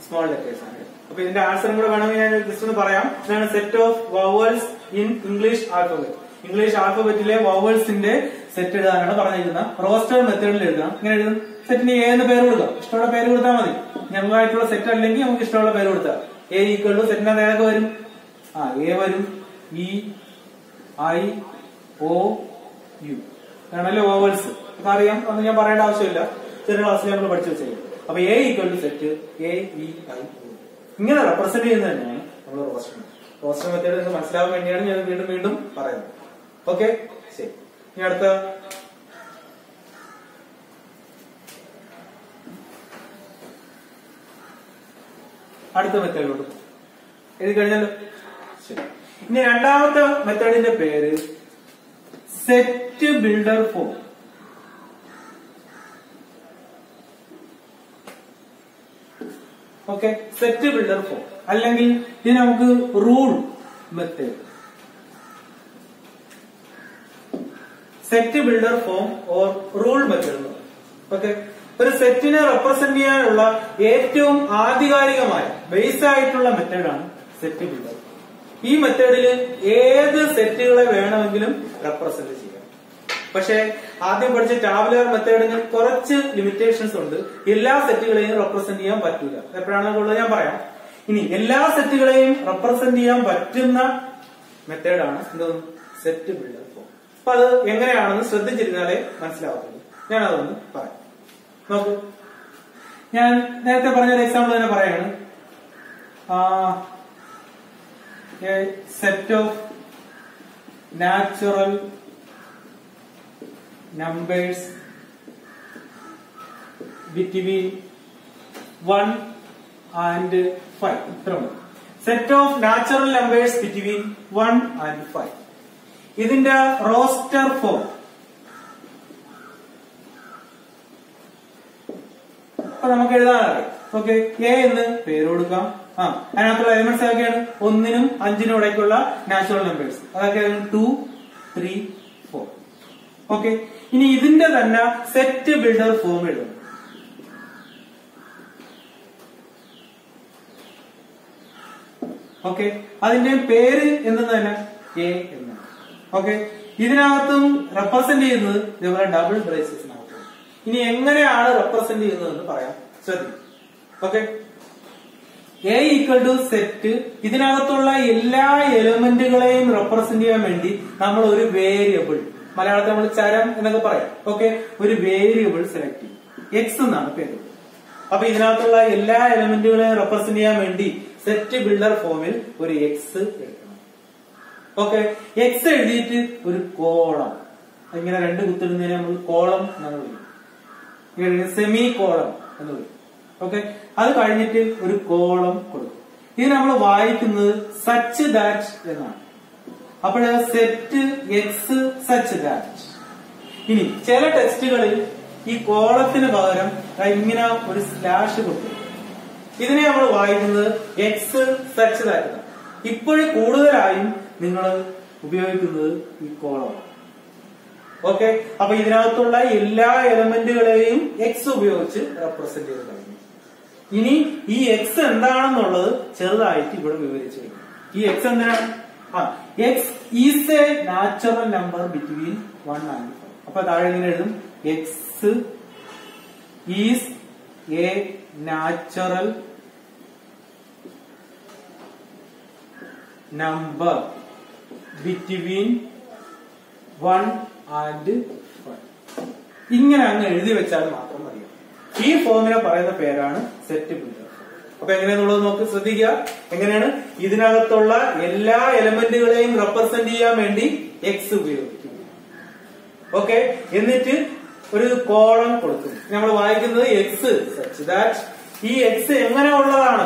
സ്മോൾ ലെറ്റേഴ്സ് ആണ്. അപ്പൊ ഇതിന്റെ ആൻസറും കൂടെ വേണമെങ്കിൽ ഞാൻ ജസ്റ്റ് ഒന്ന് പറയാം. ഇതാണ് set of vowels in English alphabet. English ആൽഫബറ്റിലെ വവൽസിന്റെ സെറ്റ് എഴുതാനാണ് പറഞ്ഞിരിക്കുന്നത്. റോസ്റ്റർ മെത്തേഡിൽ എഴുതാം. ഇങ്ങനെ എഴുതും. സെറ്റിന് ഏത് പേര് കൊടുക്കാം? ഇഷ്ടമുള്ള പേര് കൊടുത്താൽ മതി. ഞങ്ങളായിട്ടുള്ള സെറ്റ് അല്ലെങ്കിൽ നമുക്ക് ഇഷ്ടമുള്ള പേര് കൊടുത്താൽ. എ ഈക്വൽ ടു സെറ്റിന്റെ ഏതൊക്കെ വരും? എ വരും, ഇ, ഐ, ഒ, യു ആണല്ലോ വവൽസ്. അപ്പൊ അറിയാം, അന്ന് ഞാൻ പറയേണ്ട ആവശ്യമില്ല, ചെറിയ ക്ലാസ്സിൽ നമ്മൾ പഠിച്ചു വെച്ചേക്കും. അപ്പൊ A equal to set A, E, I, ഇങ്ങനെ റെപ്രസെന്റ് ചെയ്യുന്നത് തന്നെയാണ് നമ്മൾ റോസ്റ്റർ മെത്തേഡ്. റോസ്റ്റർ മെത്തേഡ് നിങ്ങൾക്ക് മനസ്സിലാവാൻ വേണ്ടിയാണ് ഞാൻ വീണ്ടും വീണ്ടും പറയുന്നത്. ഓക്കെ, ശരി. ഇനി അടുത്ത മെത്തേഡിലോട്ട് എഴുതി കഴിഞ്ഞല്ലോ. ശരി. ഇനി രണ്ടാമത്തെ മെത്തേഡിന്റെ പേര് set builder form. Okay, set builder form അല്ലെങ്കിൽ ഇത് നമുക്ക് rule method. Set builder form or rule method. Okay, ഒരു സെറ്റിനെ റെപ്രസെന്റ് ചെയ്യാനുള്ള ഏറ്റവും ആധികാരികമായ ബേസ് ആയിട്ടുള്ള മെത്തേഡാണ് സെറ്റ് ബിൽഡർ. ഈ മെത്തേഡിൽ ഏത് സെറ്റുകളെ വേണമെങ്കിലും റെപ്രസെന്റ് ചെയ്യാം. പക്ഷെ ആദ്യം പഠിച്ച ടാബുലർ മെത്തേഡിന് കുറച്ച് ലിമിറ്റേഷൻസ് ഉണ്ട്. എല്ലാ സെറ്റുകളെയും റെപ്രസെന്റ് ചെയ്യാൻ പറ്റൂല. എപ്പോഴാണെന്നുള്ളത് ഞാൻ പറയാം. ഇനി എല്ലാ സെറ്റുകളെയും റെപ്രസെന്റ് ചെയ്യാൻ പറ്റുന്ന മെത്തേഡാണ് സെറ്റ് ബിൽഡർ ഫോം. അപ്പൊ അത് എങ്ങനെയാണെന്ന് ശ്രദ്ധിച്ചിരുന്നാലേ മനസ്സിലാവത്തുള്ളൂ. ഞാൻ അതൊന്ന് പറയാം. നോക്കൂ, ഞാൻ നേരത്തെ പറഞ്ഞൊരു എക്സാമ്പിൾ തന്നെ പറയാണ്. Set of natural numbers between 1 and 5. ഇത്രയുണ്ട്. Set of natural numbers between 1 and 5. ഇതിന്റെ റോസ്റ്റർ ഫോം അപ്പൊ നമുക്ക് എഴുതാനറിയാം. ഓക്കെ, എ എന്ന് പേര് കൊടുക്കാം. അതിനകത്തുള്ള എലിമെന്റ്സ് ഏതൊക്കെയാണ്? 1നും 5നും ഇടയ്ക്കുള്ള നാച്ചുറൽ നമ്പേഴ്സ്. അതൊക്കെ 2, 3, 4. ഓക്കെ, ഇനി ഇതിന്റെ തന്നെ സെറ്റ് ബിൽഡർ ഫോം എഴുതണം. ഓക്കെ, അതിന്റെ പേര് എന്തെന്ന് തന്നെ എ എന്നാണ്. ഓക്കെ, ഇതിനകത്തും റെപ്രസെന്റ് ചെയ്യുന്നത് ഇതേപോലെ ഡബിൾ ബ്രേസസിനകത്ത്. ഇനി എങ്ങനെയാണ് റെപ്രസെന്റ് ചെയ്യുന്നതെന്ന് പറയാം, ശ്രദ്ധിക്കും. Okay, A equal to set. ഇതിനകത്തുള്ള എല്ലാ എലിമെന്റുകളെയും റെപ്രസെന്റ് ചെയ്യാൻ വേണ്ടി നമ്മൾ ഒരു വേരിയബിൾ, മലയാളത്തിൽ നമ്മൾ ചരം എന്നൊക്കെ പറയാം, ഓക്കെ, ഒരു വേരിയബിൾ സെലക്ട് ചെയ്യും. എക്സ് എന്നാണ് പേര്. അപ്പൊ ഇതിനകത്തുള്ള എല്ലാ എലിമെന്റുകളെയും റെപ്രസെന്റ് ചെയ്യാൻ വേണ്ടി സെറ്റ് ബിൽഡർ ഫോമിൽ ഒരു എക്സ് എടുക്കണം. ഓക്കെ, എക്സ് എഴുതിയിട്ട് ഒരു കോളം, ഇങ്ങനെ രണ്ട് കുത്തിടുന്നതിനെ നമ്മൾ കോളം എന്നാണ് വിളിക്കും, സെമി കോളം എന്ന് വിളിക്കും. ഓക്കെ, അത് കഴിഞ്ഞിട്ട് ഒരു കോളം കൊടുക്കും. ഇത് നമ്മൾ വായിക്കുന്നത് സച്ച് ദാറ്റ് എന്നാണ്. അപ്പോൾ സെറ്റ് എക്സ് സച്ച് ദാറ്റ്. ഇനി ചില ടെക്സ്റ്റുകളിൽ ഈ കോളത്തിന് പകരം ഇങ്ങനെ ഒരു സ്ലാഷ് കൊടുക്കും. ഇതിനെ നമ്മൾ വായിക്കുന്നത് എക്സ് സച്ച് ദാറ്റ്. ഇപ്പോഴും കൂടുതലായും നിങ്ങൾ ഉപയോഗിക്കുന്നത് ഈ കോളമാണ്. ഓക്കെ, അപ്പൊ ഇതിനകത്തുള്ള എല്ലാ എലമെന്റുകളെയും എക്സ് ഉപയോഗിച്ച് റെപ്രസെന്റ് ചെയ്ത് കഴിഞ്ഞു. ഇനി ഈ എക്സ് എന്താണെന്നുള്ളത് ചെറുതായിട്ട് ഇവിടെ വിവരിച്ചു കഴിഞ്ഞു. ഈ എക്സ് എന്തിനാണ്? X is A natural number between 1 and 5. അപ്പൊ താഴെ ഇങ്ങനെ എഴുതും, X is A natural number between 1 and 5. ഇങ്ങനെ അങ്ങ് എഴുതി വെച്ചാൽ മാത്രം മതിയാവും. ഈ ഫോമിനെ പറയുന്ന പേരാണ് സെറ്റ് ബിൽഡർ. അപ്പൊ എങ്ങനെയാന്നുള്ളത് നോക്ക്, ശ്രദ്ധിക്കുക. എങ്ങനെയാണ്? ഇതിനകത്തുള്ള എല്ലാ എലമെന്റുകളെയും റെപ്രസെന്റ് ചെയ്യാൻ വേണ്ടി എക്സ് ഉപയോഗിക്കും. ഓക്കെ, എന്നിട്ട് ഒരു കോളം കൊടുക്കും. നമ്മൾ വായിക്കുന്നത് എക്സ് സച്ച് ദാറ്റ്. ഈ എക്സ് എങ്ങനെ ഉള്ളതാണ്?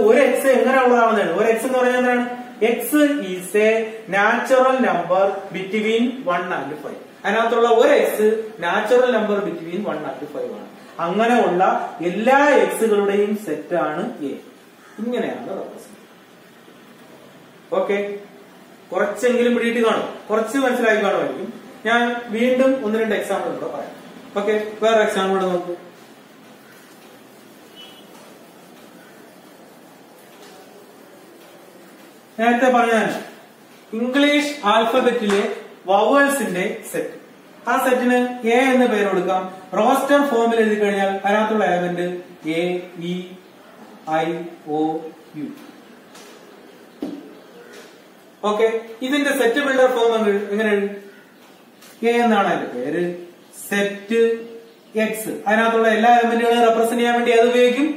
ഒരു എക്സ് എങ്ങനെ ഉള്ളതാണെന്നാണ്. ഒരു എക്സ് എന്ന് പറഞ്ഞാൽ എന്താണ്? X is A natural number between 1 and 5. അതിനകത്തുള്ള ഒരു X natural number between 1 and 5 ആണ്. അങ്ങനെ ഉള്ള എല്ലാ എക്സുകളുടെയും സെറ്റാണ് എ. ഇങ്ങനെയാണ് റെപ്രസെന്റ്. ഓക്കെ, കുറച്ചെങ്കിലും പിടിയിട്ട് കാണും, കുറച്ച് മനസ്സിലാക്കി കാണുമായിരിക്കും. ഞാൻ വീണ്ടും 1-2 എക്സാമ്പിൾ കൂടെ പറയാം. ഓക്കെ, വേറെ എക്സാമ്പിൾ കൂടെ നോക്കൂ. നേരത്തെ പറഞ്ഞാൽ ഇംഗ്ലീഷ് ആൽഫബറ്റിലെ വവൽസിന്റെ സെറ്റ്. ആ സെറ്റിന് എ എന്ന് പേര് കൊടുക്കാം. റോസ്റ്റർ ഫോമിൽ എഴുതി കഴിഞ്ഞാൽ അതിനകത്തുള്ള element A, E, I, O, U. Okay, ഇതിന്റെ സെറ്റ് ബിൽഡർ ഫോം എങ്ങനെ എഴുതും? എ എന്നാണ് അതിന്റെ പേര്. സെറ്റ് എക്സ്, അതിനകത്തുള്ള എല്ലാ എലമെന്റുകളെയും റെപ്രസെന്റ് ചെയ്യാൻ വേണ്ടി അത് ഉപയോഗിക്കും,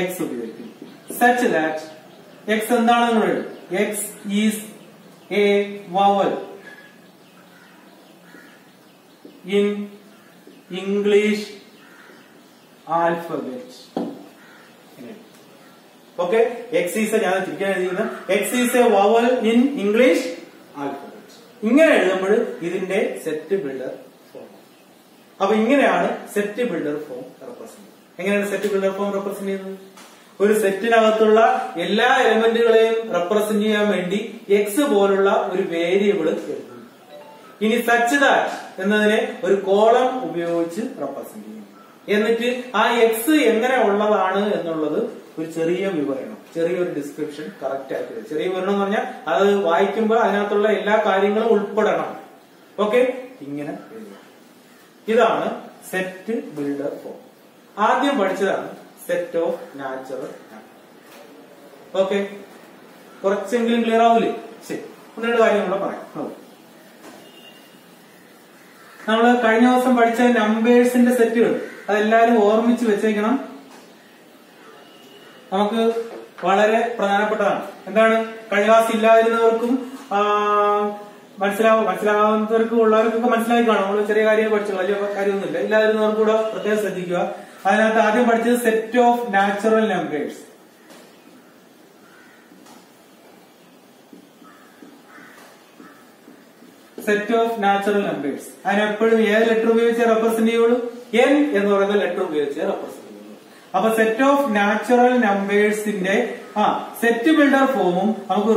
എക്സ് ഉപയോഗിക്കും. സച്ച് ദാറ്റ് എക്സ് എന്താണെന്ന് നമ്മൾ എഴുതും. X is A vowel in English alphabet. Okay, X is a X is a vowel in English alphabet. ഇങ്ങനെ എഴുതുമ്പോൾ ഇതിന്റെ സെറ്റ് ബിൽഡർ ഫോം. അപ്പൊ ഇങ്ങനെയാണ് സെറ്റ് ബിൽഡർ ഫോം റെപ്രസെന്റ്. എങ്ങനെയാണ് സെറ്റ് ബിൽഡർ ഫോം റെപ്രസെന്റ് ചെയ്യുന്നത്? ഒരു സെറ്റിനകത്തുള്ള എല്ലാ എലമെന്റുകളെയും റെപ്രസെന്റ് ചെയ്യാൻ വേണ്ടി എക്സ് പോലുള്ള ഒരു വേരിയബിൾ എഴുതും. ഇനി സച്ച് ദാറ്റ് എന്നതിനെ ഒരു കോളം ഉപയോഗിച്ച് റെപ്രസെന്റ് ചെയ്യും. എന്നിട്ട് ആ എക്സ് എങ്ങനെ ഉള്ളതാണ് എന്നുള്ളത് ഒരു ചെറിയ വിവരണം, ചെറിയൊരു ഡിസ്ക്രിപ്ഷൻ കറക്റ്റ് ആയിട്ട്. ചെറിയ വിവരണം എന്ന് പറഞ്ഞാൽ അത് വായിക്കുമ്പോൾ അതിനകത്തുള്ള എല്ലാ കാര്യങ്ങളും ഉൾപ്പെടണം. ഓക്കെ, ഇങ്ങനെ എഴുതുക. ഇതാണ് സെറ്റ് ബിൽഡർ ഫോം. ആദ്യം പഠിച്ചതാണ് set of natural number. Okay, കുറച്ചെങ്കിലും ക്ലിയർ ആവൂലേ? ശരി, 1-2 കാര്യം കൂടെ പറയാം. നമ്മള് കഴിഞ്ഞ ദിവസം പഠിച്ച നമ്പേഴ്സിന്റെ സെറ്റുകൾ അതെല്ലാരും ഓർമ്മിച്ച് വെച്ചേക്കണം. നമുക്ക് വളരെ പ്രധാനപ്പെട്ടതാണ്. എന്താണ്? കഴിഞ്ഞ ക്ലാസ് ഇല്ലാതിരുന്നവർക്കും മനസ്സിലാവാത്തവർക്കും ഉള്ളവർക്കൊക്കെ മനസ്സിലാക്കി കാണും. നമ്മള് ചെറിയ കാര്യം പഠിച്ചു, വലിയ കാര്യമൊന്നുമില്ല. ഇല്ലാതിരുന്നവർക്കും കൂടെ പ്രത്യേകം ശ്രദ്ധിക്കുക. അതിനകത്ത് ആദ്യം പഠിച്ചത് set of natural numbers. Set of natural numbers. അതിനെപ്പോഴും ഏത് ലെറ്റർ ഉപയോഗിച്ച് റെപ്രസെന്റ് ചെയ്യുള്ളൂ? എൻ എന്ന് പറയുന്ന ലെറ്റർ ഉപയോഗിച്ച് റെപ്രസെന്റ് ചെയ്യുള്ളൂ. അപ്പൊ സെറ്റ് ഓഫ് നാച്ചുറൽ നമ്പേഴ്സിന്റെ സെറ്റ് ബിൽഡർ ഫോമും നമുക്ക്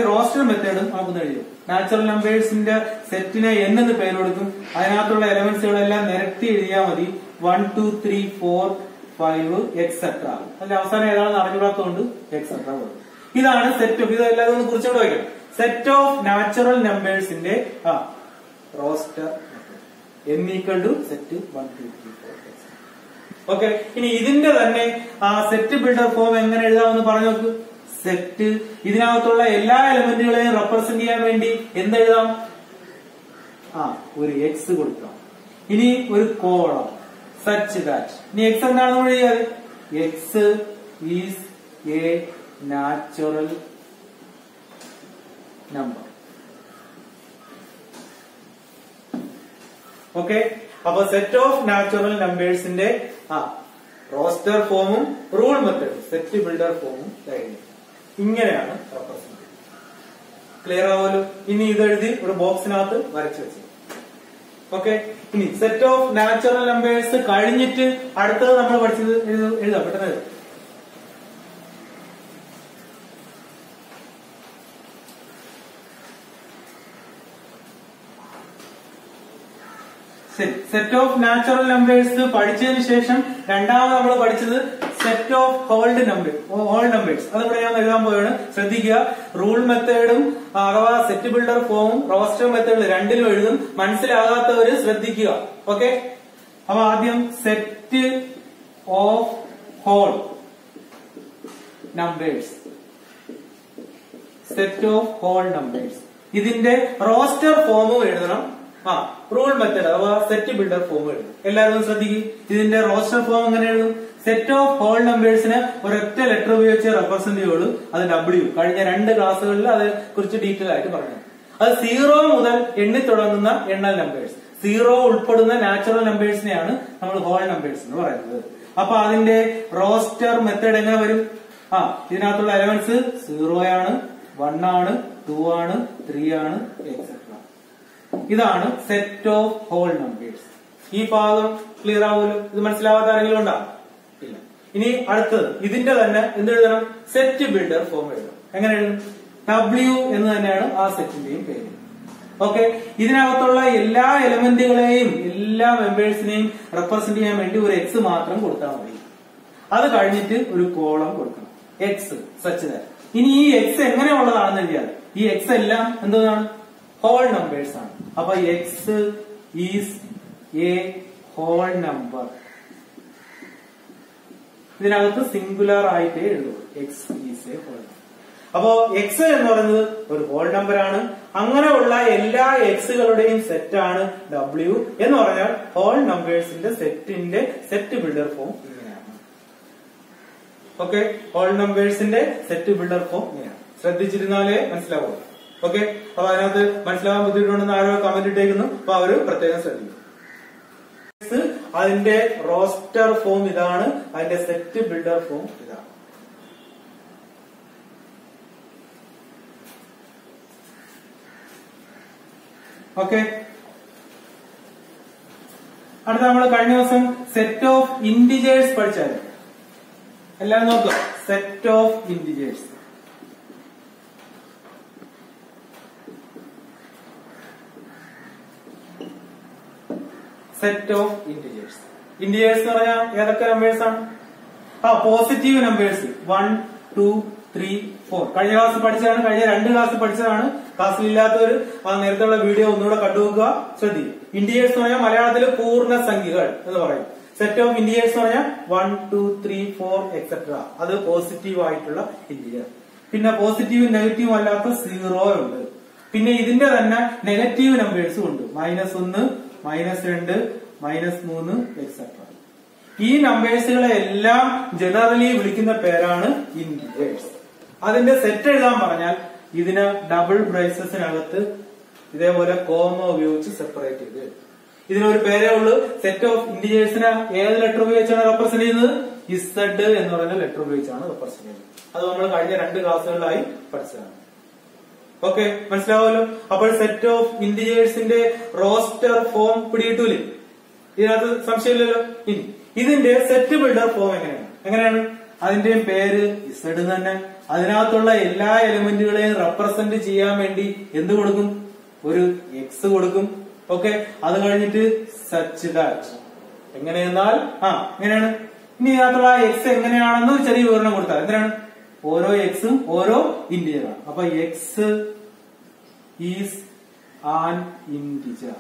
റോസ്റ്റർ മെത്തേഡും നമുക്കൊന്ന് എഴുതും. നാച്ചുറൽ നമ്പേഴ്സിന്റെ സെറ്റിനെ എൻ എന്ന് പേര് കൊടുക്കും. അതിനകത്തുള്ള എലമെന്റ്സുകളെല്ലാം നിരത്തി എഴുതിയാൽ മതി. 1, 2, 3, 4, 5 എക്സെട്ര. അതിന്റെ അവസാനം ഏതാണെന്ന് അറിഞ്ഞുകൂടാത്തതുകൊണ്ട് എക്സെട്ര കൊടുക്കും. ഇതാണ് സെറ്റ് ഓഫ്. ഇത് എല്ലാവരും ഒന്ന് കുറിച്ചുകൊണ്ട് വയ്ക്കണം. സെറ്റ് ഓഫ് നാച്ചുറൽ നമ്പേഴ്സിന്റെ roster n equal to set 1, 2, 3, 4. Okay, ഇനി ഇതിന്റെ തന്നെ ആ സെറ്റ് ബിൽഡർ ഫോം എങ്ങനെ എഴുതാമെന്ന് പറഞ്ഞു നോക്ക്. സെറ്റ് ഇതിനകത്തുള്ള എല്ലാ എലമെന്റുകളെയും റെപ്രസെന്റ് ചെയ്യാൻ വേണ്ടി എന്തെഴുതാം? ഒരു എക്സ് കൊടുക്കാം. ഇനി ഒരു കോളം സച്ച് ദാറ്റ്. ഇനി എക്സ് എന്താണെന്ന് നമ്മൾ ചെയ്യാതെ X is A natural number. Okay, അപ്പൊ സെറ്റ് ഓഫ് നാച്ചുറൽ നമ്പേഴ്സിന്റെ റോസ്റ്റർ ഫോമും റൂൾ മെത്തേഡും സെറ്റ് ബിൽഡർ ഫോമും കഴിഞ്ഞു. ഇങ്ങനെയാണ് റെപ്രസെന്റ് ചെയ്യുന്നത്. ക്ലിയർ ആവുമല്ലോ? ഇനി ഇതെഴുതി ഒരു ബോക്സിനകത്ത് വരച്ചു വെച്ചു. ഓക്കെ, ഇനി സെറ്റ് ഓഫ് നാച്ചുറൽ നമ്പേഴ്സ് കഴിഞ്ഞിട്ട് അടുത്തത് നമ്മൾ പഠിച്ചത് എഴുതാം. പെട്ടെന്ന് എഴുതാം. ശരി, സെറ്റ് ഓഫ് നാച്ചുറൽ നമ്പേഴ്സ് പഠിച്ചതിന് ശേഷം രണ്ടാമത് നമ്മൾ പഠിച്ചത് സെറ്റ് ഓഫ് ഹോൾ നമ്പേഴ്സ്. അതിവിടെ ഞാൻ എഴുതാൻ പോവുകയാണ്. ശ്രദ്ധിക്കുക, റൂൾ മെത്തേഡും അഥവാ സെറ്റ് ബിൽഡർ ഫോമും റോസ്റ്റർ മെത്തേഡും രണ്ടിലും എഴുതും. മനസ്സിലാകാത്തവര് ശ്രദ്ധിക്കുക. ഓക്കെ, അപ്പൊ ആദ്യം set of whole numbers. Set of whole numbers ഇതിന്റെ റോസ്റ്റർ ഫോമും എഴുതണം, റൂൾ മെത്തേഡ് അഥവാ സെറ്റ് ബിൽഡർ ഫോം എഴുതും. എല്ലാവരും ശ്രദ്ധിക്കും. ഇതിന്റെ റോസ്റ്റർ ഫോം എങ്ങനെ എഴുതും? സെറ്റ് ഓഫ് ഹോൾ നമ്പേഴ്സിന് ഒരൊറ്റ ലെറ്റർ ഉപയോഗിച്ച് റെപ്രസെന്റ് ചെയ്യുള്ളൂ. അത് ഡബ്ല്യു. കഴിഞ്ഞ 2 ക്ലാസ്സുകളിൽ അത് കുറിച്ച് ഡീറ്റെയിൽ ആയിട്ട് പറഞ്ഞു. അത് 0 മുതൽ എണ്ണി തുടങ്ങുന്ന എണ്ണൽ നമ്പേഴ്സ്, 0 ഉൾപ്പെടുന്ന നാച്ചുറൽ നമ്പേഴ്സിനെയാണ് നമ്മൾ ഹോൾ നമ്പേഴ്സ് എന്ന് പറയുന്നത്. അപ്പൊ അതിന്റെ റോസ്റ്റർ മെത്തേഡ് എങ്ങനെ വരും? ഇതിനകത്തുള്ള എലമെന്റ്സ് 0 ആണ്, 1 ആണ്, 2 ആണ്, 3 ആണ്, എക്സെട്ര. ഇതാണ് സെറ്റ് ഓഫ് ഹോൾ നമ്പേഴ്സ്. ഈ ഭാഗം ക്ലിയർ ആവുമല്ലോ? ഇത് മനസ്സിലാവാത്ത ആരെങ്കിലും ഉണ്ടോ? ഇല്ല. ഇനി അടുത്തത് ഇതിന്റെ തന്നെ എന്തെഴുതണം? സെറ്റ് ബിൽഡർ ഫോം എഴുതണം. എങ്ങനെ എഴുതും? ഡബ്ല്യു എന്ന് തന്നെയാണ് ആ സെറ്റിന്റെയും പേര്. ഓക്കെ, ഇതിനകത്തുള്ള എല്ലാ എലമെന്റുകളെയും എല്ലാ മെമ്പേഴ്സിനെയും റെപ്രസെന്റ് ചെയ്യാൻ വേണ്ടി ഒരു എക്സ് മാത്രം കൊടുത്താൽ മതി. അത് കഴിഞ്ഞിട്ട് ഒരു കോളം കൊടുക്കണം, എക്സ് സച്ച് ദാറ്റ്. ഇനി ഈ എക്സ് എങ്ങനെയുള്ളതാണെന്ന് എഴുതിയാൽ ഈ എക്സ് എല്ലാം എന്താണ്? ഹോൾ നമ്പേഴ്സ് ആണ്. അപ്പൊ x is a whole number. ഇതിനകത്ത് സിംഗുലർ ആയിട്ടേ എഴുതുള്ളൂ. X is a whole number. അപ്പോ എക്സ് എന്ന് പറയുന്നത് ഒരു ഹോൾ നമ്പർ ആണ്. അങ്ങനെയുള്ള എല്ലാ എക്സുകളുടെയും സെറ്റ് ആണ് ഡബ്ല്യു എന്ന് പറഞ്ഞാൽ ഹോൾ നമ്പേഴ്സിന്റെ സെറ്റിന്റെ സെറ്റ് ബിൽഡർ ഫോം ഇങ്ങനെയാണ്. ഓക്കെ, ഹോൾ നമ്പേഴ്സിന്റെ സെറ്റ് ബിൽഡർ ഫോം ഇങ്ങനെയാണ്. ശ്രദ്ധിച്ചിരുന്നാലേ മനസ്സിലാവുള്ളൂ. ഓക്കെ, അപ്പൊ അതിനകത്ത് മനസ്സിലാവാൻ ബുദ്ധിമുട്ടുണ്ടെന്ന് ആരോ കമന്റ് ഇട്ടേക്കുന്നു. അപ്പൊ അവര് പ്രത്യേകം ശ്രദ്ധിക്കും. അതിന്റെ റോസ്റ്റർ ഫോം ഇതാണ്, അതിന്റെ സെറ്റ് ബിൽഡർ ഫോം ഇതാണ്. ഓക്കെ, അടുത്ത നമ്മൾ കഴിഞ്ഞ ദിവസം സെറ്റ് ഓഫ് ഇന്റിജേഴ്സ് പഠിച്ചാൽ എല്ലാം നോക്കുക. Set of integers set of integers. Integers എന്ന് പറഞ്ഞാൽ ഏതൊക്കെ നമ്പേഴ്സ് ആണ്? പോസിറ്റീവ് നമ്പേഴ്സ് 1, 2, 3, 4 കഴിഞ്ഞ ക്ലാസ് പഠിച്ചതാണ്. കഴിഞ്ഞ 2 ക്ലാസ് പഠിച്ചതാണ്. ക്ലാസ്സിൽ ഇല്ലാത്തവർ നേരത്തെ വീഡിയോ ഒന്നുകൂടെ കണ്ടുവെക്കുക. ശ്രദ്ധിക്കും. ഇന്റിജേഴ്സ് എന്ന് പറഞ്ഞാൽ മലയാളത്തിൽ പൂർണ്ണ സംഖ്യകൾ എന്ന് പറയും. സെറ്റ് ഓഫ് ഇന്റിജേഴ്സ് എന്ന് പറഞ്ഞാൽ 1, 2, 3, 4 എക്സെട്ര. അത് പോസിറ്റീവ് ആയിട്ടുള്ള ഇന്റിജർ. പിന്നെ പോസിറ്റീവും നെഗറ്റീവും അല്ലാത്ത 0 ഉണ്ട്. പിന്നെ ഇതിന്റെ തന്നെ നെഗറ്റീവ് നമ്പേഴ്സും ഉണ്ട്. -1, -2, -3 എക്സെട്ര. ഈ നമ്പേഴ്സുകളെ എല്ലാം ജനറലി വിളിക്കുന്ന പേരാണ് ഇന്റിജേഴ്സ്. അതിന്റെ സെറ്റ് എഴുതാൻ പറഞ്ഞാൽ ഇതിന് ഡബിൾ ബ്രേസസിനകത്ത് ഇതേപോലെ കോമ ഉപയോഗിച്ച് സെപ്പറേറ്റ് ചെയ്ത് ഇതിനൊരു പേരേ ഉള്ളൂ. സെറ്റ് ഓഫ് ഇന്റിജേഴ്സിനെ ഏത് ലെറ്റർ ഉപയോഗിച്ചാണ് റെപ്രസെന്റ് ചെയ്യുന്നത്? ഇസഡ് എന്ന് പറയുന്ന ലെറ്റർ ഉപയോഗിച്ചാണ് റെപ്രസെന്റ് ചെയ്യുന്നത്. അത് നമ്മൾ കഴിഞ്ഞ 2 ക്ലാസ്സുകളിലായി പഠിച്ചതാണ്. ഓക്കെ, മനസ്സിലാവുമല്ലോ? അപ്പോൾ സെറ്റ് ഓഫ് ഇന്റിജേഴ്സിന്റെ റോസ്റ്റർ ഫോം പിടികിട്ടൂലേ? ഇതിനകത്ത് സംശയമില്ലല്ലോ. ഇനി ഇതിന്റെ സെറ്റ് ബിൽഡർ ഫോം എങ്ങനെയാണ്? അതിന്റെയും പേര് ഇസഡ് തന്നെ. അതിനകത്തുള്ള എല്ലാ എലിമെന്റുകളെയും റെപ്രസെന്റ് ചെയ്യാൻ വേണ്ടി എന്ത് കൊടുക്കും? ഒരു എക്സ് കൊടുക്കും. ഓക്കെ, അത് കഴിഞ്ഞിട്ട് സച്ച് ദാറ്റ്. എങ്ങനെയെന്നാൽ എങ്ങനെയാണ്? ഇനി ഇതിനകത്തുള്ള എക്സ് എങ്ങനെയാണെന്ന് ഒരു ചെറിയ വിവരണം കൊടുത്താൽ എന്തിനാണ്? ഓരോ എക്സും ഓരോ ഇന്റിജർ ആണ്. അപ്പൊ എക്സ് ഈസ് ആൻ ഇന്റിജർ.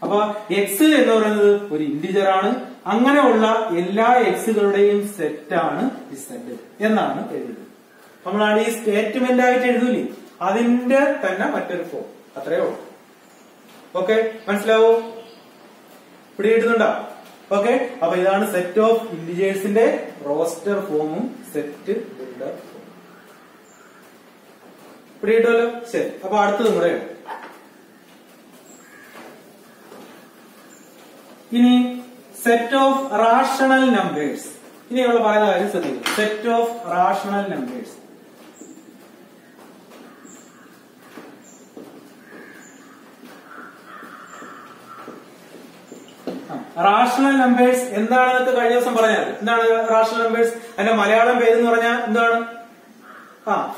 അപ്പൊ എക്സ് എന്ന് പറയുന്നത് ഒരു ഇന്റിജർ ആണ്. അങ്ങനെയുള്ള എല്ലാ എക്സുകളുടെയും സെറ്റാണ് ഇസഡ് എന്നാണ് എഴുതുന്നത്. നമ്മളാണ് ഈ സ്റ്റേറ്റ്മെന്റ് ആയിട്ട് എഴുതൂലേ, അതിന്റെ തന്നെ മറ്റൊരു ഫോം. അത്രയേ ഉള്ളൂ. ഓക്കെ, മനസ്സിലാവോ? പിടികിട്ടുന്നുണ്ടോ? ഓക്കെ, അപ്പൊ ഇതാണ് സെറ്റ് ഓഫ് ഇന്റിജേഴ്സിന്റെ റോസ്റ്റർ ഫോമും സെറ്റ് ബിൽഡർ ഫോമും. പിടികിട്ടുമല്ലോ? ശരി, അപ്പൊ അടുത്തതും കൂടെ ഇനി സെറ്റ് ഓഫ് റാഷണൽ നമ്പേഴ്സ്. ഇനി നമ്മൾ പറയുന്ന കാര്യം ശ്രദ്ധിക്കും. Set of rational numbers. Rational numbers എന്താണെന്നൊക്കെ കഴിഞ്ഞ ദിവസം പറഞ്ഞാൽ എന്താണ് റാഷണൽ നമ്പേഴ്സ്? അതിന്റെ മലയാളം പേര് എന്ന് പറഞ്ഞാൽ എന്താണ്?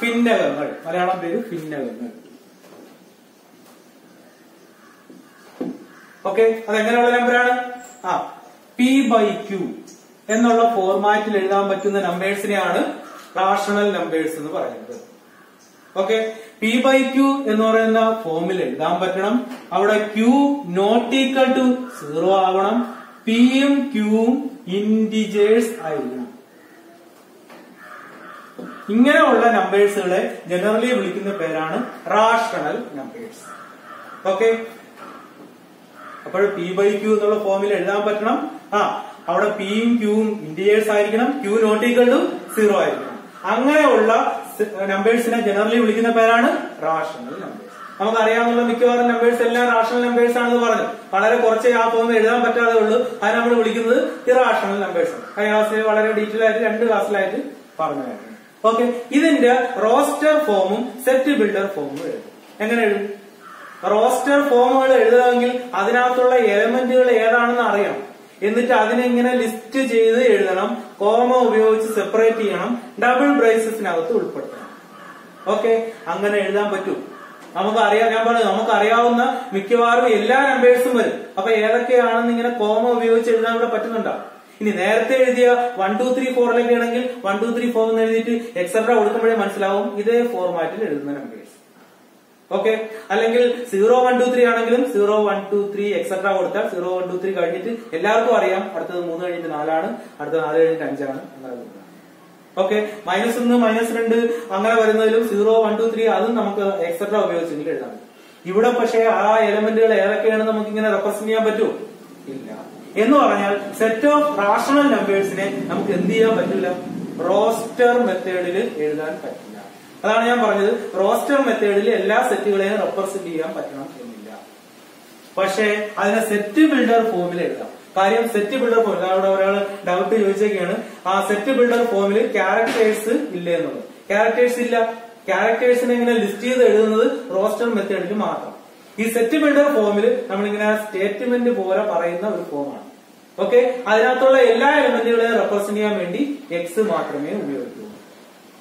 ഭിന്നകങ്ങൾ. മലയാളം പേര് ഭിന്നകങ്ങൾ. ഓക്കെ, അതെങ്ങനെയുള്ള നമ്പറാണ്? P/Q എന്നുള്ള ഫോർമാറ്റിൽ എഴുതാൻ പറ്റുന്ന നമ്പേഴ്സിനെയാണ് റാഷണൽ നമ്പേഴ്സ് എന്ന് പറയുന്നത്. ഓക്കെ, P/Q എന്ന് പറയുന്ന ഫോമിൽ എഴുതാൻ പറ്റണം. അവിടെ Q നോട്ട് ഈക്വൽ ടു 0 ആവണം. Pയും Qയും ഇന്റിജേഴ്സ് ആയിരിക്കണം. ഇങ്ങനെയുള്ള നമ്പേഴ്സുകളെ ജനറലി വിളിക്കുന്ന പേരാണ് റാഷണൽ നമ്പേഴ്സ്. ഓക്കെ, അപ്പോൾ P/Q എന്നുള്ള ഫോമിൽ എഴുതാൻ പറ്റണം. അവിടെ Pയും Qയും ഇന്റിജേഴ്സ് ആയിരിക്കണം. Q നോട്ട് ഈക്വൽ ടു 0 ആയിരിക്കണം. അങ്ങനെയുള്ള നമ്പേഴ്സിനെ ജനറലി വിളിക്കുന്ന പേരാണ് റാഷണൽ നമ്പേഴ്സ്. നമുക്കറിയാവുന്ന മിക്കവാറും നമ്പേഴ്സ് എല്ലാം റാഷണൽ നമ്പേഴ്സ് ആണെന്ന് പറഞ്ഞു. വളരെ കുറച്ചേ ആ ഫോമിൽ എഴുതാൻ പറ്റാതെ ഉള്ളൂ. അത് നമ്മൾ വിളിക്കുന്നത് ഇറാഷണൽ നമ്പേഴ്സ്. കഴിഞ്ഞ ക്ലാസ്സിൽ വളരെ ഡീറ്റെയിൽ ആയിട്ട് 2 ക്ലാസ്സിലായിട്ട് പറഞ്ഞതായിരുന്നു. ഓക്കെ, ഇതിന്റെ റോസ്റ്റർ ഫോമും സെറ്റ് ബിൽഡർ ഫോമും എഴുതും. എങ്ങനെ എഴുതും? റോസ്റ്റർ ഫോമുകൾ എഴുതണമെങ്കിൽ അതിനകത്തുള്ള എലമെന്റുകൾ ഏതാണെന്ന് അറിയണം. എന്നിട്ട് അതിനെ ഇങ്ങനെ ലിസ്റ്റ് ചെയ്ത് എഴുതണം. കോമ ഉപയോഗിച്ച് സെപ്പറേറ്റ് ചെയ്യണം. ഡബിൾ ബ്രേസസിനകത്ത് ഉൾപ്പെടുത്തണം. ഓക്കെ, അങ്ങനെ എഴുതാൻ പറ്റും. നമുക്കറിയാം, ഞാൻ പറഞ്ഞു നമുക്കറിയാവുന്ന മിക്കവാറും എല്ലാ നമ്പേഴ്സും വരും. അപ്പൊ ഏതൊക്കെയാണെന്ന് ഇങ്ങനെ കോമ ഉപയോഗിച്ച് എഴുതാൻ ഇവിടെ പറ്റുന്നുണ്ടോ? ഇനി നേരത്തെ എഴുതിയ 1 2 3 4 ആണെങ്കിൽ 1 2 3 4 എന്ന് എഴുതിയിട്ട് എക്സെട്ര കൊടുക്കുമ്പോഴേ മനസ്സിലാവും ഇതേ ഫോർമാറ്റിൽ എഴുതുന്ന നമ്പേഴ്സ്. ഓക്കെ, അല്ലെങ്കിൽ 0 1 2 3 ആണെങ്കിലും 0 1 2 3 എക്സെട്ര കൊടുത്താൽ 0 1 2 3 കഴിഞ്ഞിട്ട് എല്ലാവർക്കും അറിയാം അടുത്തത് 3 കഴിഞ്ഞിട്ട് 4 ആണ്, അടുത്തത് 4 കഴിഞ്ഞിട്ട് 5 ആണ്. ഓക്കെ, -1 -2 അങ്ങനെ വരുന്നതിലും 0 1 2 3 അതും നമുക്ക് എക്സെട്ര ഉപയോഗിച്ചെങ്കിൽ എഴുതാം. ഇവിടെ പക്ഷേ ആ എലമെന്റുകൾ ഏതൊക്കെയാണെന്ന് നമുക്ക് ഇങ്ങനെ റെപ്രസെന്റ് ചെയ്യാൻ പറ്റുമോ? ഇല്ല. എന്ന് പറഞ്ഞാൽ സെറ്റ് ഓഫ് റാഷണൽ നമ്പേഴ്സിനെ നമുക്ക് എന്ത് ചെയ്യാൻ പറ്റില്ല? റോസ്റ്റർ മെത്തേഡിൽ എഴുതാൻ പറ്റില്ല. അതാണ് ഞാൻ പറഞ്ഞത്, റോസ്റ്റർ മെത്തേഡിൽ എല്ലാ സെറ്റുകളെയും റെപ്രസെന്റ് ചെയ്യാൻ പറ്റണം എന്നില്ല. പക്ഷേ അതിനെ സെറ്റ് ബിൽഡർ ഫോമിൽ എഴുതാം. കാര്യം സെറ്റ് ബിൽഡർ ഫോമിൽ അവിടെ ഒരാൾ ഡൗട്ട് ചോദിച്ചൊക്കെയാണ്, ആ സെറ്റ് ബിൽഡർ ഫോമിൽ ക്യാരക്ടേഴ്സ് ഇല്ല എന്നുള്ളത്. ക്യാരക്ടേഴ്സ് ഇല്ല. ക്യാരക്ടേഴ്സിനെ ഇങ്ങനെ ലിസ്റ്റ് ചെയ്ത് എഴുതുന്നത് റോസ്റ്റർ മെത്തേഡിൽ മാത്രം. ഈ സെറ്റ് ബിൽഡർ ഫോമിൽ നമ്മളിങ്ങനെ സ്റ്റേറ്റ്മെന്റ് പോലെ പറയുന്ന ഒരു ഫോമാണ്. ഓക്കെ, അതിനകത്തുള്ള എല്ലാ എലമെന്റുകളെയും റെപ്രസെന്റ് ചെയ്യാൻ വേണ്ടി എക്സ് മാത്രമേ ഉപയോഗിക്കൂ.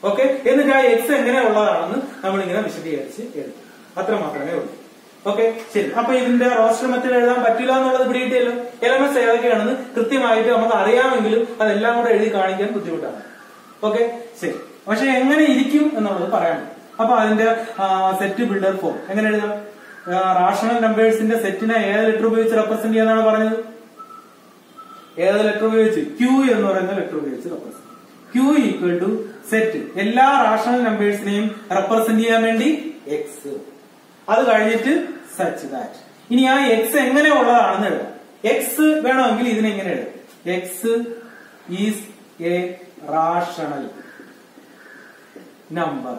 ഓക്കെ, എന്നിട്ട് ആ എക്സ് എങ്ങനെയുള്ളതാണെന്ന് നമ്മളിങ്ങനെ വിശദീകരിച്ച് എഴുതും. അത്ര മാത്രമേ ഉള്ളൂ. ഓക്കെ, ശരി. അപ്പൊ ഇതിന്റെ റോസ്റ്റർ മെത്തേഡ് എഴുതാൻ പറ്റില്ല എന്നുള്ളത് പിടികിട്ടിയല്ലോ. എലമെന്റ്സ് ഏതൊക്കെയാണെന്ന് കൃത്യമായിട്ട് നമുക്ക് അറിയാമെങ്കിലും അതെല്ലാം കൂടെ എഴുതി കാണിക്കാൻ ബുദ്ധിമുട്ടാണ്. ഓക്കെ, ശരി. പക്ഷെ എങ്ങനെ ഇരിക്കും എന്നുള്ളത് പറയാൻ. അപ്പൊ അതിന്റെ സെറ്റ് ബിൽഡർ ഫോം എങ്ങനെ എഴുതാം? റാഷണൽ നമ്പേഴ്സിന്റെ സെറ്റിനെ ഏത് ലെറ്റർ ഉപയോഗിച്ച് റെപ്രസെന്റ് ചെയ്യാന്നാണ് പറഞ്ഞത്? ഏത് ലെറ്റർ ഉപയോഗിച്ച്? Q എന്ന് പറയുന്ന ലെറ്റർ ഉപയോഗിച്ച് represent. Q equal to set. എല്ലാ റാഷണൽ നമ്പേഴ്സിനെയും റെപ്രസെന്റ് ചെയ്യാൻ വേണ്ടി എക്സ്. അത് കഴിഞ്ഞിട്ട് സച്ച് ദാറ്റ്. ഇനി ആ എക്സ് എങ്ങനെ ഉള്ളതാണെന്ന് എഴുതാം. എക്സ് വേണമെങ്കിൽ ഇതിനെങ്ങനെ എഴുതാം? X is A rational number.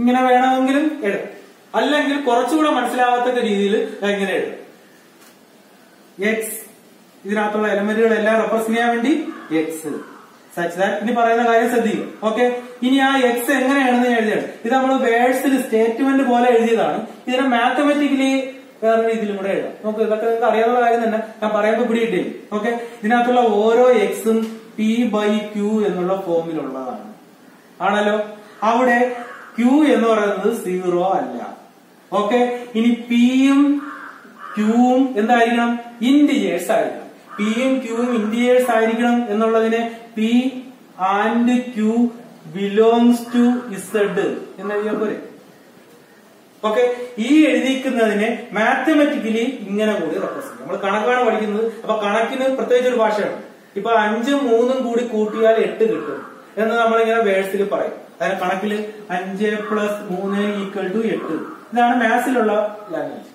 ഇങ്ങനെ വേണമെങ്കിലും എഴുതാം. അല്ലെങ്കിൽ കുറച്ചുകൂടെ മനസ്സിലാവാത്ത രീതിയിൽ ഇങ്ങനെ എഴുതാം. എക്സ്, ഇതിനകത്തുള്ള എലമെന്റുകളെല്ലാം റെപ്രസെന്റ് ചെയ്യാൻ വേണ്ടി എക്സ് സച്ച് ദാറ്റ്. ഇനി പറയുന്ന കാര്യം ശ്രദ്ധിക്കും. ഓക്കെ, ഇനി ആ എക്സ് എങ്ങനെയാണെന്ന് ഞാൻ എഴുതിയാണ്. ഇത് നമ്മൾ വേർഡ്സിൽ സ്റ്റേറ്റ്മെന്റ് പോലെ എഴുതിയതാണ്. ഇതിനെ മാത്തമാറ്റിക്കലി വേറെ രീതിയിലും കൂടെ എഴുതാം. നമുക്ക് ഇതൊക്കെ നിങ്ങൾക്ക് അറിയാവുന്ന കാര്യം തന്നെ, ഞാൻ പറയുമ്പോൾ പിടിയിട്ടേ. ഓക്കെ, ഇതിനകത്തുള്ള ഓരോ എക്സും P/Q എന്നുള്ള ഫോമിലുള്ളതാണ്. ആണല്ലോ. അവിടെ Q എന്ന് പറയുന്നത് 0 അല്ല. ഓക്കെ, ഇനി Pയും Qയും എന്തായിരിക്കണം? ഇന്റിജേഴ്സ് ആയിരിക്കണം. Pയും Qയും ഇന്റിജേഴ്സ് ആയിരിക്കണം എന്നുള്ളതിനെ P and Q belongs to Z എന്ന് എഴുതിയാൽ പോരെ. ഓക്കെ, ഈ എഴുതിക്കുന്നതിനെ മാത്തമാറ്റിക്കലി ഇങ്ങനെ കൂടി റെപ്രസെന്റ്. നമ്മൾ കണക്കാണ് പഠിക്കുന്നത്, അപ്പൊ കണക്കിന് പ്രത്യേകിച്ച് ഒരു ഭാഷയാണ്. ഇപ്പൊ 5ഉം 3ഉം കൂടി കൂട്ടിയാൽ 8 കിട്ടും എന്ന് നമ്മളിങ്ങനെ വേഴ്സിൽ പറയും. അതായത് കണക്കിൽ 5 + 3 = 8. ഇതാണ് മാത്സിലുള്ള ലാംഗ്വേജ്.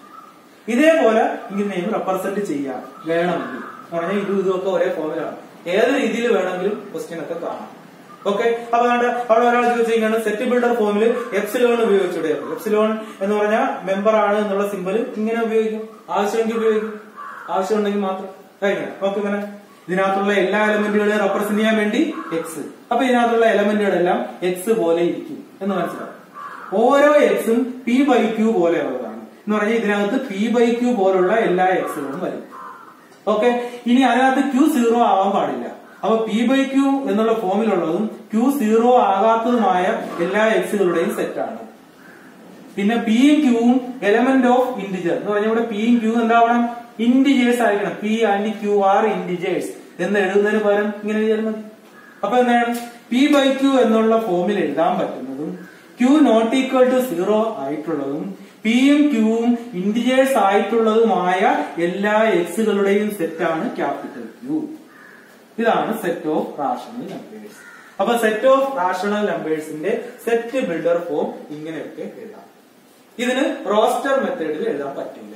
ഇതേപോലെ ഇങ്ങനെയും റെപ്രസെന്റ് ചെയ്യാം വേണമെങ്കിൽ. പറഞ്ഞാൽ ഇതുമൊക്കെ ഒരേ ഫോമിലാണ്. ഏത് രീതിയിൽ വേണമെങ്കിലും ക്വസ്റ്റ്യൻ ഒക്കെ കാണാം. ഓക്കെ, അപ്പൊ അവിടെ ഒരാൾ ചോദിച്ചിരിക്കുകയാണ് സെറ്റ് ബിൽഡർ ഫോമിൽ എപ്സിലോൺ ഉപയോഗിച്ചൂടെ? എപ്സിലോൺ എന്ന് പറഞ്ഞാൽ മെമ്പർ ആണ് എന്നുള്ള സിമ്പിൾ ഇങ്ങനെ ഉപയോഗിക്കും, ആവശ്യമെങ്കിൽ ഉപയോഗിക്കും, ആവശ്യമുണ്ടെങ്കിൽ മാത്രം കഴിക്കണം. ഓക്കെ, ഇങ്ങനെ ഇതിനകത്തുള്ള എല്ലാ എലമെന്റുകളെയും റെപ്രസെന്റ് ചെയ്യാൻ വേണ്ടി എക്സ്. അപ്പൊ ഇതിനകത്തുള്ള എലമെന്റുകളെല്ലാം എക്സ് പോലെ ഇരിക്കും എന്ന് മനസ്സിലാവും. ഓരോ എക്സും p/q പോലെയുള്ളതാണ് എന്ന് പറഞ്ഞാൽ ഇതിനകത്ത് p/q പോലുള്ള എല്ലാ എക്സുകളും വരും. ഓക്കെ, ഇനി അതിനകത്ത് q0 ആവാൻ പാടില്ല. അപ്പൊ p/q എന്നുള്ള ഫോമിലുള്ളതും q0 ആകാത്തതുമായ എല്ലാ എക്സുകളുടെയും സെറ്റാണ്. പിന്നെ പിയും ക്യൂവും എലമെന്റ് ഓഫ് ഇന്റിജർ എന്ന് പറഞ്ഞാൽ ഇവിടെ പിയും ക്യൂ എന്താവണം? ഇന്റിജേഴ്സ് ആയിരിക്കണം. p and q are integers എന്ന് എഴുതുന്നതിന് പകരം ഇങ്ങനെ എഴുതിയാൽ മതി. അപ്പൊ എന്താണ് p/q എന്നുള്ള ഫോമിൽ എഴുതാൻ പറ്റുന്നതും q ≠ 0 ആയിട്ടുള്ളതും പിയും ക്യൂവും ഇന്റിജേഴ്സ് ആയിട്ടുള്ളതുമായ എല്ലാ എക്സുകളുടെയും സെറ്റാണ് ക്യാപിറ്റൽ Q. ഇതാണ് സെറ്റ് ഓഫ് റാഷണൽ നമ്പേഴ്സ്. അപ്പൊ സെറ്റ് ഓഫ് റാഷണൽ നമ്പേഴ്സിന്റെ സെറ്റ് ബിൽഡർ ഫോം ഇങ്ങനെയൊക്കെ എഴുതാം. ഇതിന് റോസ്റ്റർ മെത്തേഡിൽ എഴുതാൻ പറ്റില്ല.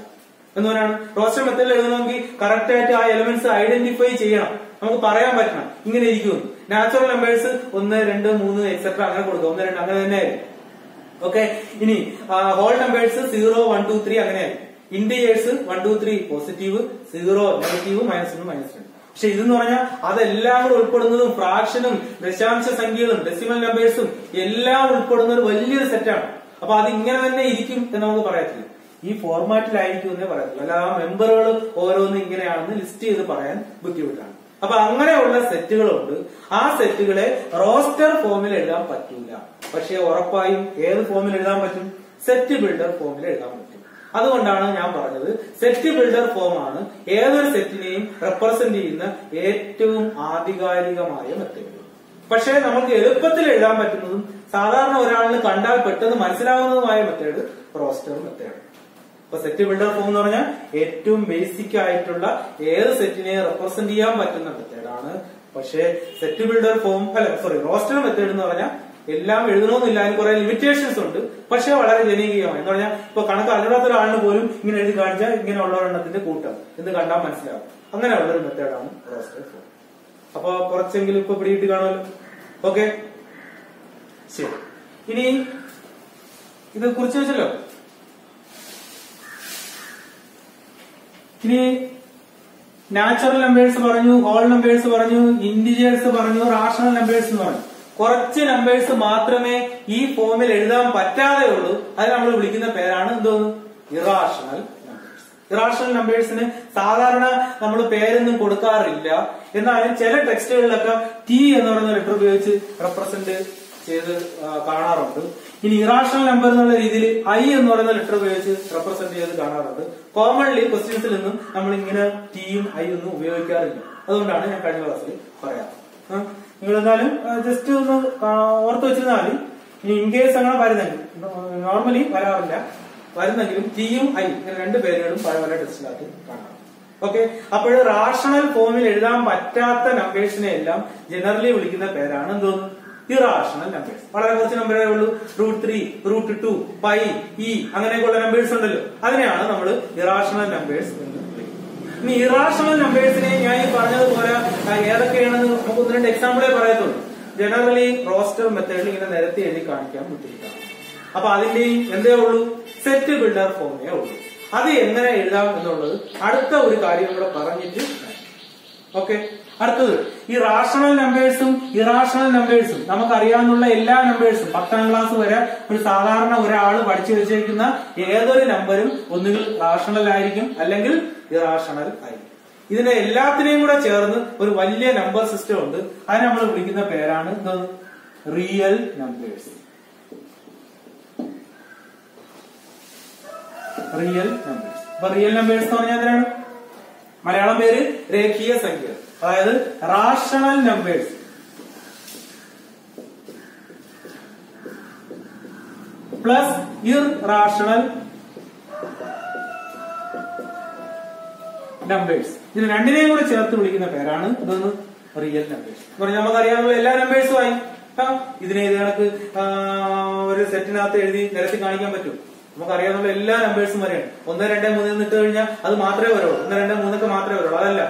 എന്ന് പറഞ്ഞാൽ റോസ്റ്റർ മെത്തേഡിൽ എഴുതണമെങ്കിൽ കറക്റ്റ് ആയിട്ട് ആ എലമെന്റ്സ് ഐഡന്റിഫൈ ചെയ്യണം, നമുക്ക് പറയാൻ പറ്റണം ഇങ്ങനെ ഇരിക്കും. നാച്ചുറൽ നമ്പേഴ്സ് 1, 2, 3 എക്സെട്ര അങ്ങനെ കൊടുക്കുക, 1, 2 അങ്ങനെ തന്നെ ആയിരിക്കും. ഓക്കെ, ഇനി ഹോൾ നമ്പേഴ്സ് 0, 1, 2, 3 അങ്ങനെയായിരിക്കും. Integers 1, 2, 3 positive, 0 negative, -1, -2. പക്ഷെ ഇതെന്ന് പറഞ്ഞാൽ അതെല്ലാം കൂടെ ഉൾപ്പെടുന്നതും ഫ്രാക്ഷനും ദശാംശ സംഖ്യകളും ഡെസിമൽ നമ്പേഴ്സും എല്ലാം ഉൾപ്പെടുന്ന ഒരു വലിയൊരു സെറ്റാണ്. അപ്പൊ അത് ഇങ്ങനെ തന്നെ ഇരിക്കും എന്ന് നമുക്ക് പറയത്തില്ല, ഈ ഫോർമാറ്റിലായിരിക്കും എന്നേ പറയത്തില്ല. അല്ല ആ മെമ്പറുകൾ ഓരോന്നും ഇങ്ങനെയാണെന്ന് ലിസ്റ്റ് ചെയ്ത് പറയാൻ ബുദ്ധിമുട്ടാണ്. അപ്പൊ അങ്ങനെയുള്ള സെറ്റുകളുണ്ട്. ആ സെറ്റുകളെ റോസ്റ്റർ ഫോമിൽ എഴുതാൻ പറ്റില്ല. പക്ഷെ ഉറപ്പായും ഏത് ഫോമിൽ എഴുതാൻ പറ്റും? സെറ്റ് ബിൽഡർ ഫോമിൽ എഴുതാൻ പറ്റും. അതുകൊണ്ടാണ് ഞാൻ പറഞ്ഞത് സെറ്റ് ബിൽഡർ ഫോമാണ് ഏതൊരു സെറ്റിനെയും റെപ്രസെന്റ് ചെയ്യുന്ന ഏറ്റവും ആധികാരികമായ മെത്തേഡ്. പക്ഷെ നമുക്ക് എളുപ്പത്തിൽ എഴുതാൻ പറ്റുന്നതും സാധാരണ ഒരാളിന് കണ്ടാൽ പെട്ടെന്ന് മനസ്സിലാവുന്നതുമായ മെത്തേഡ് റോസ്റ്റർ മെത്തേഡ്. അപ്പൊ സെറ്റ് ബിൽഡർ ഫോം എന്ന് പറഞ്ഞാൽ ഏറ്റവും ബേസിക് ആയിട്ടുള്ള ഏത് സെറ്റിനെയും റെപ്രസെന്റ് ചെയ്യാൻ പറ്റുന്ന മെത്തേഡാണ്. പക്ഷെ set builder form roster method എന്ന് പറഞ്ഞാൽ എല്ലാം എഴുതണമെന്നില്ല, അതിന് കുറെ ലിമിറ്റേഷൻസ് ഉണ്ട്. പക്ഷെ വളരെ ജനകീയമായി എന്ന് പറഞ്ഞാൽ ഇപ്പൊ കണക്ക് അറിയാത്ത ഒരാളിന് പോലും ഇങ്ങനെ എഴുതി കാണിച്ചാൽ ഇങ്ങനെ ഉള്ളൊരെണ്ണത്തിന്റെ കൂട്ടം എന്ന് കണ്ടാൽ മനസ്സിലാവും. അങ്ങനെയുള്ള ഒരു മെത്തേഡാണ് റോസ്റ്റർ ഫോം. അപ്പൊ കുറച്ചെങ്കിലും ഇപ്പൊ പിടിയിട്ട് കാണുമല്ലോ. ഓക്കെ, ശരി. ഇനി ഇത് കുറിച്ച് വെച്ചല്ലോ. ഇനി നാച്ചുറൽ നമ്പേഴ്സ് പറഞ്ഞു, ഹോൾ നമ്പേഴ്സ് പറഞ്ഞു, ഇന്റിജേഴ്സ് പറഞ്ഞു, റാഷണൽ നമ്പേഴ്സ് എന്ന് പറഞ്ഞു. കുറച്ച് നമ്പേഴ്സ് മാത്രമേ ഈ ഫോമിൽ എഴുതാൻ പറ്റാതെ ഉള്ളൂ. അത് നമ്മൾ വിളിക്കുന്ന പേരാണ് എന്തോന്ന്? Irrational numbers. ഇറാഷണൽ നമ്പേഴ്സിന് സാധാരണ നമ്മൾ പേരൊന്നും കൊടുക്കാറില്ല. എന്നാലും ചില ടെക്സ്റ്റുകളിലൊക്കെ ടി എന്ന് പറയുന്ന ലെറ്റർ ഉപയോഗിച്ച് റെപ്രസെന്റ് ചെയ്ത് കാണാറുണ്ട്. ഇനി ഇറാഷണൽ നമ്പർ എന്നുള്ള രീതിയിൽ ഐ എന്ന് പറയുന്ന ലെറ്റർ ഉപയോഗിച്ച് റെപ്രസെന്റ് ചെയ്ത് കാണാറുണ്ട്. കോമൺലി ക്വസ്റ്റ്യൻസിൽ നിന്നും നമ്മൾ ഇങ്ങനെ ടിയും ഐ ഒന്നും ഉപയോഗിക്കാറില്ല. അതുകൊണ്ടാണ് ഞാൻ കഴിഞ്ഞ ക്ലാസ്സിൽ പറയാം. നിങ്ങൾ എന്നാലും ജസ്റ്റ് ഒന്ന് ഓർത്ത് വെച്ചിരുന്നാൽ ഇനി ഇൻ കേസ് അങ്ങനെ വരുന്നെങ്കിൽ, നോർമലി വരാറില്ല, വരുന്നെങ്കിലും ടിയും ഐ ഇങ്ങനെ രണ്ട് പേരുകളും പല പല ടെസ്റ്റിനകത്ത് കാണാം. ഓക്കെ, അപ്പോൾ റാഷണൽ ഫോമിൽ എഴുതാൻ പറ്റാത്ത നമ്പേഴ്സിനെ എല്ലാം ജനറലി വിളിക്കുന്ന പേരാണ് എന്തോന്ന്? Irrational numbers. വളരെ കുറച്ച് നമ്പറേ ഉള്ളൂ. √3, √2, പൈ, ഇ അങ്ങനെയൊക്കെയുള്ള നമ്പേഴ്സ് ഉണ്ടല്ലോ, അതിനെയാണ് നമ്മൾ ഇറാഷണൽ നമ്പേഴ്സ് എന്ന് വിളിക്കുന്നത്. ഇനി ഇറാഷണൽ നമ്പേഴ്സിനെ ഞാൻ ഈ പറഞ്ഞതുപോലെ ഏതൊക്കെയാണെന്ന് നമുക്ക് 1-2 എക്സാമ്പിളേ പറയത്തുള്ളൂ. ജനറലി റോസ്റ്റർ മെത്തേഡിൽ ഇങ്ങനെ നിരത്തി എഴുതി കാണിക്കാൻ ബുദ്ധിമുട്ടാണ്. അപ്പൊ അതിന്റെ എന്തേ ഉള്ളൂ? സെറ്റ് ബിൽഡർ ഫോമേ ഉള്ളൂ. അത് എങ്ങനെ എഴുതാം എന്നുള്ളത് അടുത്ത ഒരു കാര്യം കൂടെ പറഞ്ഞിട്ട്. ഓക്കെ, അടുത്തത് ഈ റാഷണൽ നമ്പേഴ്സും ഇറാഷണൽ നമ്പേഴ്സും നമുക്കറിയാവുന്ന എല്ലാ നമ്പേഴ്സും 10ാം ക്ലാസ് വരെ ഒരു സാധാരണ ഒരാൾ പഠിച്ചു വെച്ചിരിക്കുന്ന ഏതൊരു നമ്പരും ഒന്നുകിൽ റാഷണൽ ആയിരിക്കും അല്ലെങ്കിൽ ഇറാഷണൽ ആയിരിക്കും. ഇതിനെ എല്ലാത്തിനെയും കൂടെ ചേർന്ന് ഒരു വലിയ നമ്പർ സിസ്റ്റം ഉണ്ട്. അതിനെ നമ്മൾ വിളിക്കുന്ന പേരാണ് റിയൽ നമ്പേഴ്സ്. Real numbers. അപ്പൊ റിയൽ നമ്പേഴ്സ് എന്ന് പറഞ്ഞാൽ എന്തിനാണ്? മലയാളം പേര് രേഖീയ സംഖ്യ, അതായത് rational numbers. Plus irrational numbers. ഇതിന് രണ്ടിനെയും കൂടെ ചേർത്ത് വിളിക്കുന്ന പേരാണ് ഇതൊന്ന് റിയൽ നമ്പേഴ്സ്. പറഞ്ഞാൽ നമുക്കറിയാവുന്ന എല്ലാ നമ്പേഴ്സും ആയി. ഇതിനെ ഇത് കണക്ക് ഒരു സെറ്റിനകത്ത് എഴുതി നിരത്തി കാണിക്കാൻ പറ്റും. നമുക്കറിയാവുന്ന എല്ലാ നമ്പേഴ്സും വരെയാണ്. 1, 2, 3 ഇട്ട് കഴിഞ്ഞാൽ അത് മാത്രമേ വരുള്ളൂ. 1, 2, 3 മാത്രമേ വരുള്ളൂ. അതല്ല,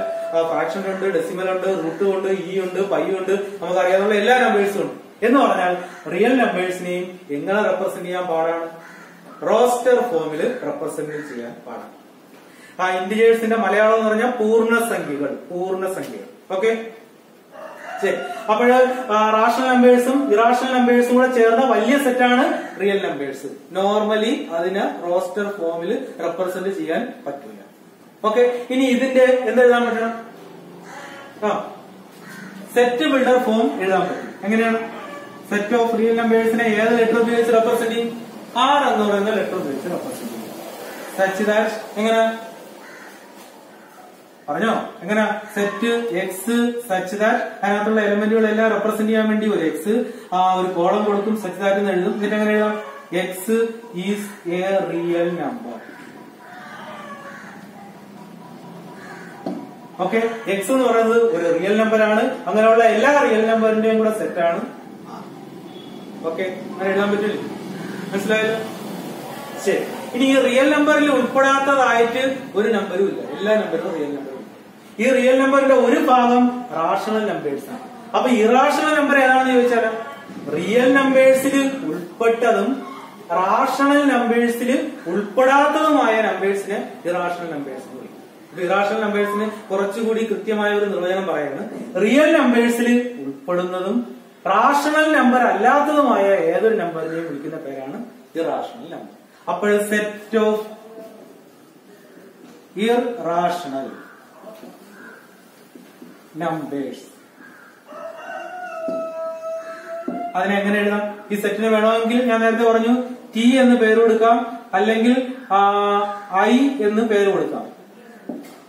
ഫ്രാക്ഷൻ ഉണ്ട്, ഡെസിമൽ ഉണ്ട്, റൂട്ട് ഉണ്ട്, ഇ ഉണ്ട്, പൈ ഉണ്ട്, നമുക്കറിയാവുന്ന എല്ലാ നമ്പേഴ്സും ഉണ്ട്. എന്ന് പറഞ്ഞാൽ റിയൽ നമ്പേഴ്സിനെയും എങ്ങനെ റെപ്രസെന്റ് ചെയ്യാൻ പാടാണ്? റോസ്റ്റർ ഫോമിൽ റെപ്രസെന്റ് ചെയ്യാൻ പാടാണ്. ഇന്റിജേഴ്സിന്റെ മലയാളം എന്ന് പറഞ്ഞാൽ പൂർണ്ണസംഖ്യകൾ. ഓക്കെ, ശരി. അപ്പോൾ റാഷണൽ നമ്പേഴ്സും ഇറാഷണൽ നമ്പേഴ്സും കൂടെ ചേർന്ന വലിയ സെറ്റാണ് റിയൽ നമ്പേഴ്സ്. നോർമലി അതിന് റോസ്റ്റർ ഫോമിൽ റെപ്രസെന്റ് ചെയ്യാൻ പറ്റില്ല. ഓക്കെ, ഇനി ഇതിന്റെ എന്തെഴുതാൻ പറ്റണം? സെറ്റ് ബിൽഡർ ഫോം എഴുതാൻ പറ്റും. എങ്ങനെയാണ്? സെറ്റ് ഓഫ് റിയൽ നമ്പേഴ്സിനെ ഏത് ലെറ്റർ ഉപയോഗിച്ച് റെപ്രസെന്റ് ചെയ്യും? ആർ എന്ന് പറയുന്ന ലെറ്റർ ഉപയോഗിച്ച് റെപ്രസെന്റ് ചെയ്യും. സച്ച് ദാറ്റ് എങ്ങനെ പറഞ്ഞോ? എങ്ങനെ? സെറ്റ് എക്സ് സച്ച് ദാറ്റ് അതിനകത്തുള്ള എലമെന്റുകളെല്ലാം റെപ്രസെന്റ് ചെയ്യാൻ വേണ്ടി ഒരു എക്സ് ഒരു കോളം കൊടുക്കും, സച്ച് ദാറ്റ് എന്ന് എഴുതും. എന്നിട്ട് എങ്ങനെ എഴുതാം? X is A real number. Okay, X എന്ന് പറയുന്നത് ഒരു റിയൽ നമ്പർ ആണ്. അങ്ങനെയുള്ള എല്ലാ റിയൽ നമ്പറിന്റെയും കൂടെ സെറ്റാണ്. ഓക്കെ, അങ്ങനെ എഴുതാൻ പറ്റില്ല. മനസ്സിലായല്ലോ? ശരി. ഇനി ഈ റിയൽ നമ്പറിൽ ഉൾപ്പെടാത്തതായിട്ട് ഒരു നമ്പരും ഇല്ല. എല്ലാ നമ്പറും റിയൽ നമ്പറും. ഈ റിയൽ നമ്പറിന്റെ ഒരു ഭാഗം റാഷണൽ നമ്പേഴ്സ് ആണ്. അപ്പൊ ഇറാഷണൽ നമ്പർ ഏതാണെന്ന് ചോദിച്ചാൽ റിയൽ നമ്പേഴ്സിൽ ഉൾപ്പെട്ടതും റാഷണൽ നമ്പേഴ്സിൽ ഉൾപ്പെടാത്തതുമായ നമ്പേഴ്സിനെ ഇറാഷണൽ നമ്പേഴ്സ് വിളിക്കും. ഇറാഷണൽ നമ്പേഴ്സിന് കുറച്ചുകൂടി കൃത്യമായ ഒരു നിർവചനം പറയുന്നത് റിയൽ നമ്പേഴ്സിൽ ഉൾപ്പെടുന്നതും റാഷണൽ നമ്പർ അല്ലാത്തതുമായ ഏതൊരു നമ്പറിനെയും വിളിക്കുന്ന പേരാണ് ഇറാഷണൽ നമ്പർ. അപ്പോൾ സെറ്റ് ഓഫ് ഇറാഷണൽ നമ്പേഴ്സ് അതിനെ എങ്ങനെ എഴുതാം? ഈ സെറ്റിന് വേണമെങ്കിൽ ഞാൻ നേരത്തെ പറഞ്ഞു ടി എന്ന് പേര് കൊടുക്കാം, അല്ലെങ്കിൽ ഐ എന്ന് പേര് കൊടുക്കാം.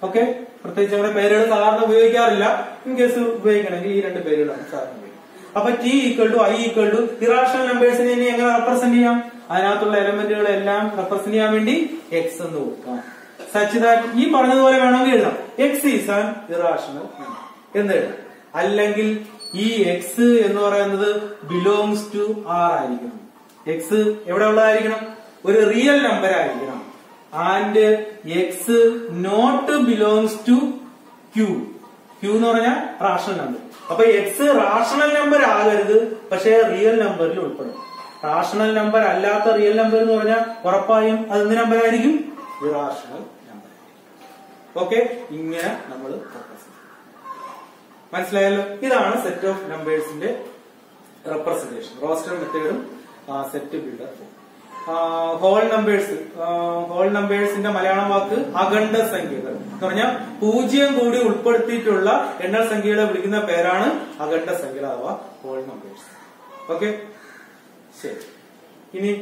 ഓക്കെ, പ്രത്യേകിച്ച് നമ്മുടെ പേരുകൾ സാധാരണ ഉപയോഗിക്കാറില്ല. ഇൻ കേസ് ഉപയോഗിക്കണമെങ്കിൽ ഈ രണ്ട് പേരുകളാണ് സാധാരണ ഉപയോഗിക്കുന്നത്. അപ്പൊ T equal to I equal to irrational നമ്പേഴ്സിനെ ഇനി എങ്ങനെ റെപ്രസെന്റ് ചെയ്യാം? അതിനകത്തുള്ള എലമെന്റുകളെല്ലാം റെപ്രസെന്റ് ചെയ്യാൻ വേണ്ടി എക്സ് എന്ന് കൊടുക്കാം. സച്ച് ദാറ്റ് ഈ പറഞ്ഞതുപോലെ വേണമെങ്കിൽ എഴുതാം എക്സ് ഈസ് ആൻ ഇറാഷണൽ എന്ന് എഴുതാം. അല്ലെങ്കിൽ ഈ എക്സ് എന്ന് പറയുന്നത് ബിലോങ്സ് ടു ആർ ആയിരിക്കണം. എക്സ് എവിടെ ഉള്ളതായിരിക്കണം? ഒരു റിയൽ നമ്പർ ആയിരിക്കണം. And x not belongs to Q. Q എന്ന് പറഞ്ഞാൽ റാഷണൽ നമ്പർ. അപ്പൊ എക്സ് റാഷണൽ നമ്പർ ആകരുത്, പക്ഷേ റിയൽ നമ്പറിൽ ഉൾപ്പെടും. റാഷണൽ നമ്പർ അല്ലാത്ത റിയൽ നമ്പർ എന്ന് പറഞ്ഞാൽ ഉറപ്പായും അത് എന്ത് നമ്പർ ആയിരിക്കും? Irrational number. ഓക്കെ, ഇങ്ങനെ നമ്മൾ മനസ്സിലായല്ലോ. ഇതാണ് സെറ്റ് ഓഫ് നമ്പേഴ്സിന്റെ റെപ്രസെന്റേഷൻ. റോസ്റ്റർ മെത്തേഡും സെറ്റ് ബിൽഡർ ഫോം. ഹോൾ നമ്പേഴ്സിന്റെ മലയാളം വാക്ക് അഖണ്ഡ സംഖ്യകൾ എന്ന് പറഞ്ഞാൽ 0 കൂടി ഉൾപ്പെടുത്തിയിട്ടുള്ള എണ്ണൽ സംഖ്യകളെ വിളിക്കുന്ന പേരാണ് അഖണ്ഡ സംഖ്യകൾ അഥവാ ഹോൾ നമ്പേഴ്സ്. ഓക്കെ, ശരി. ഇനി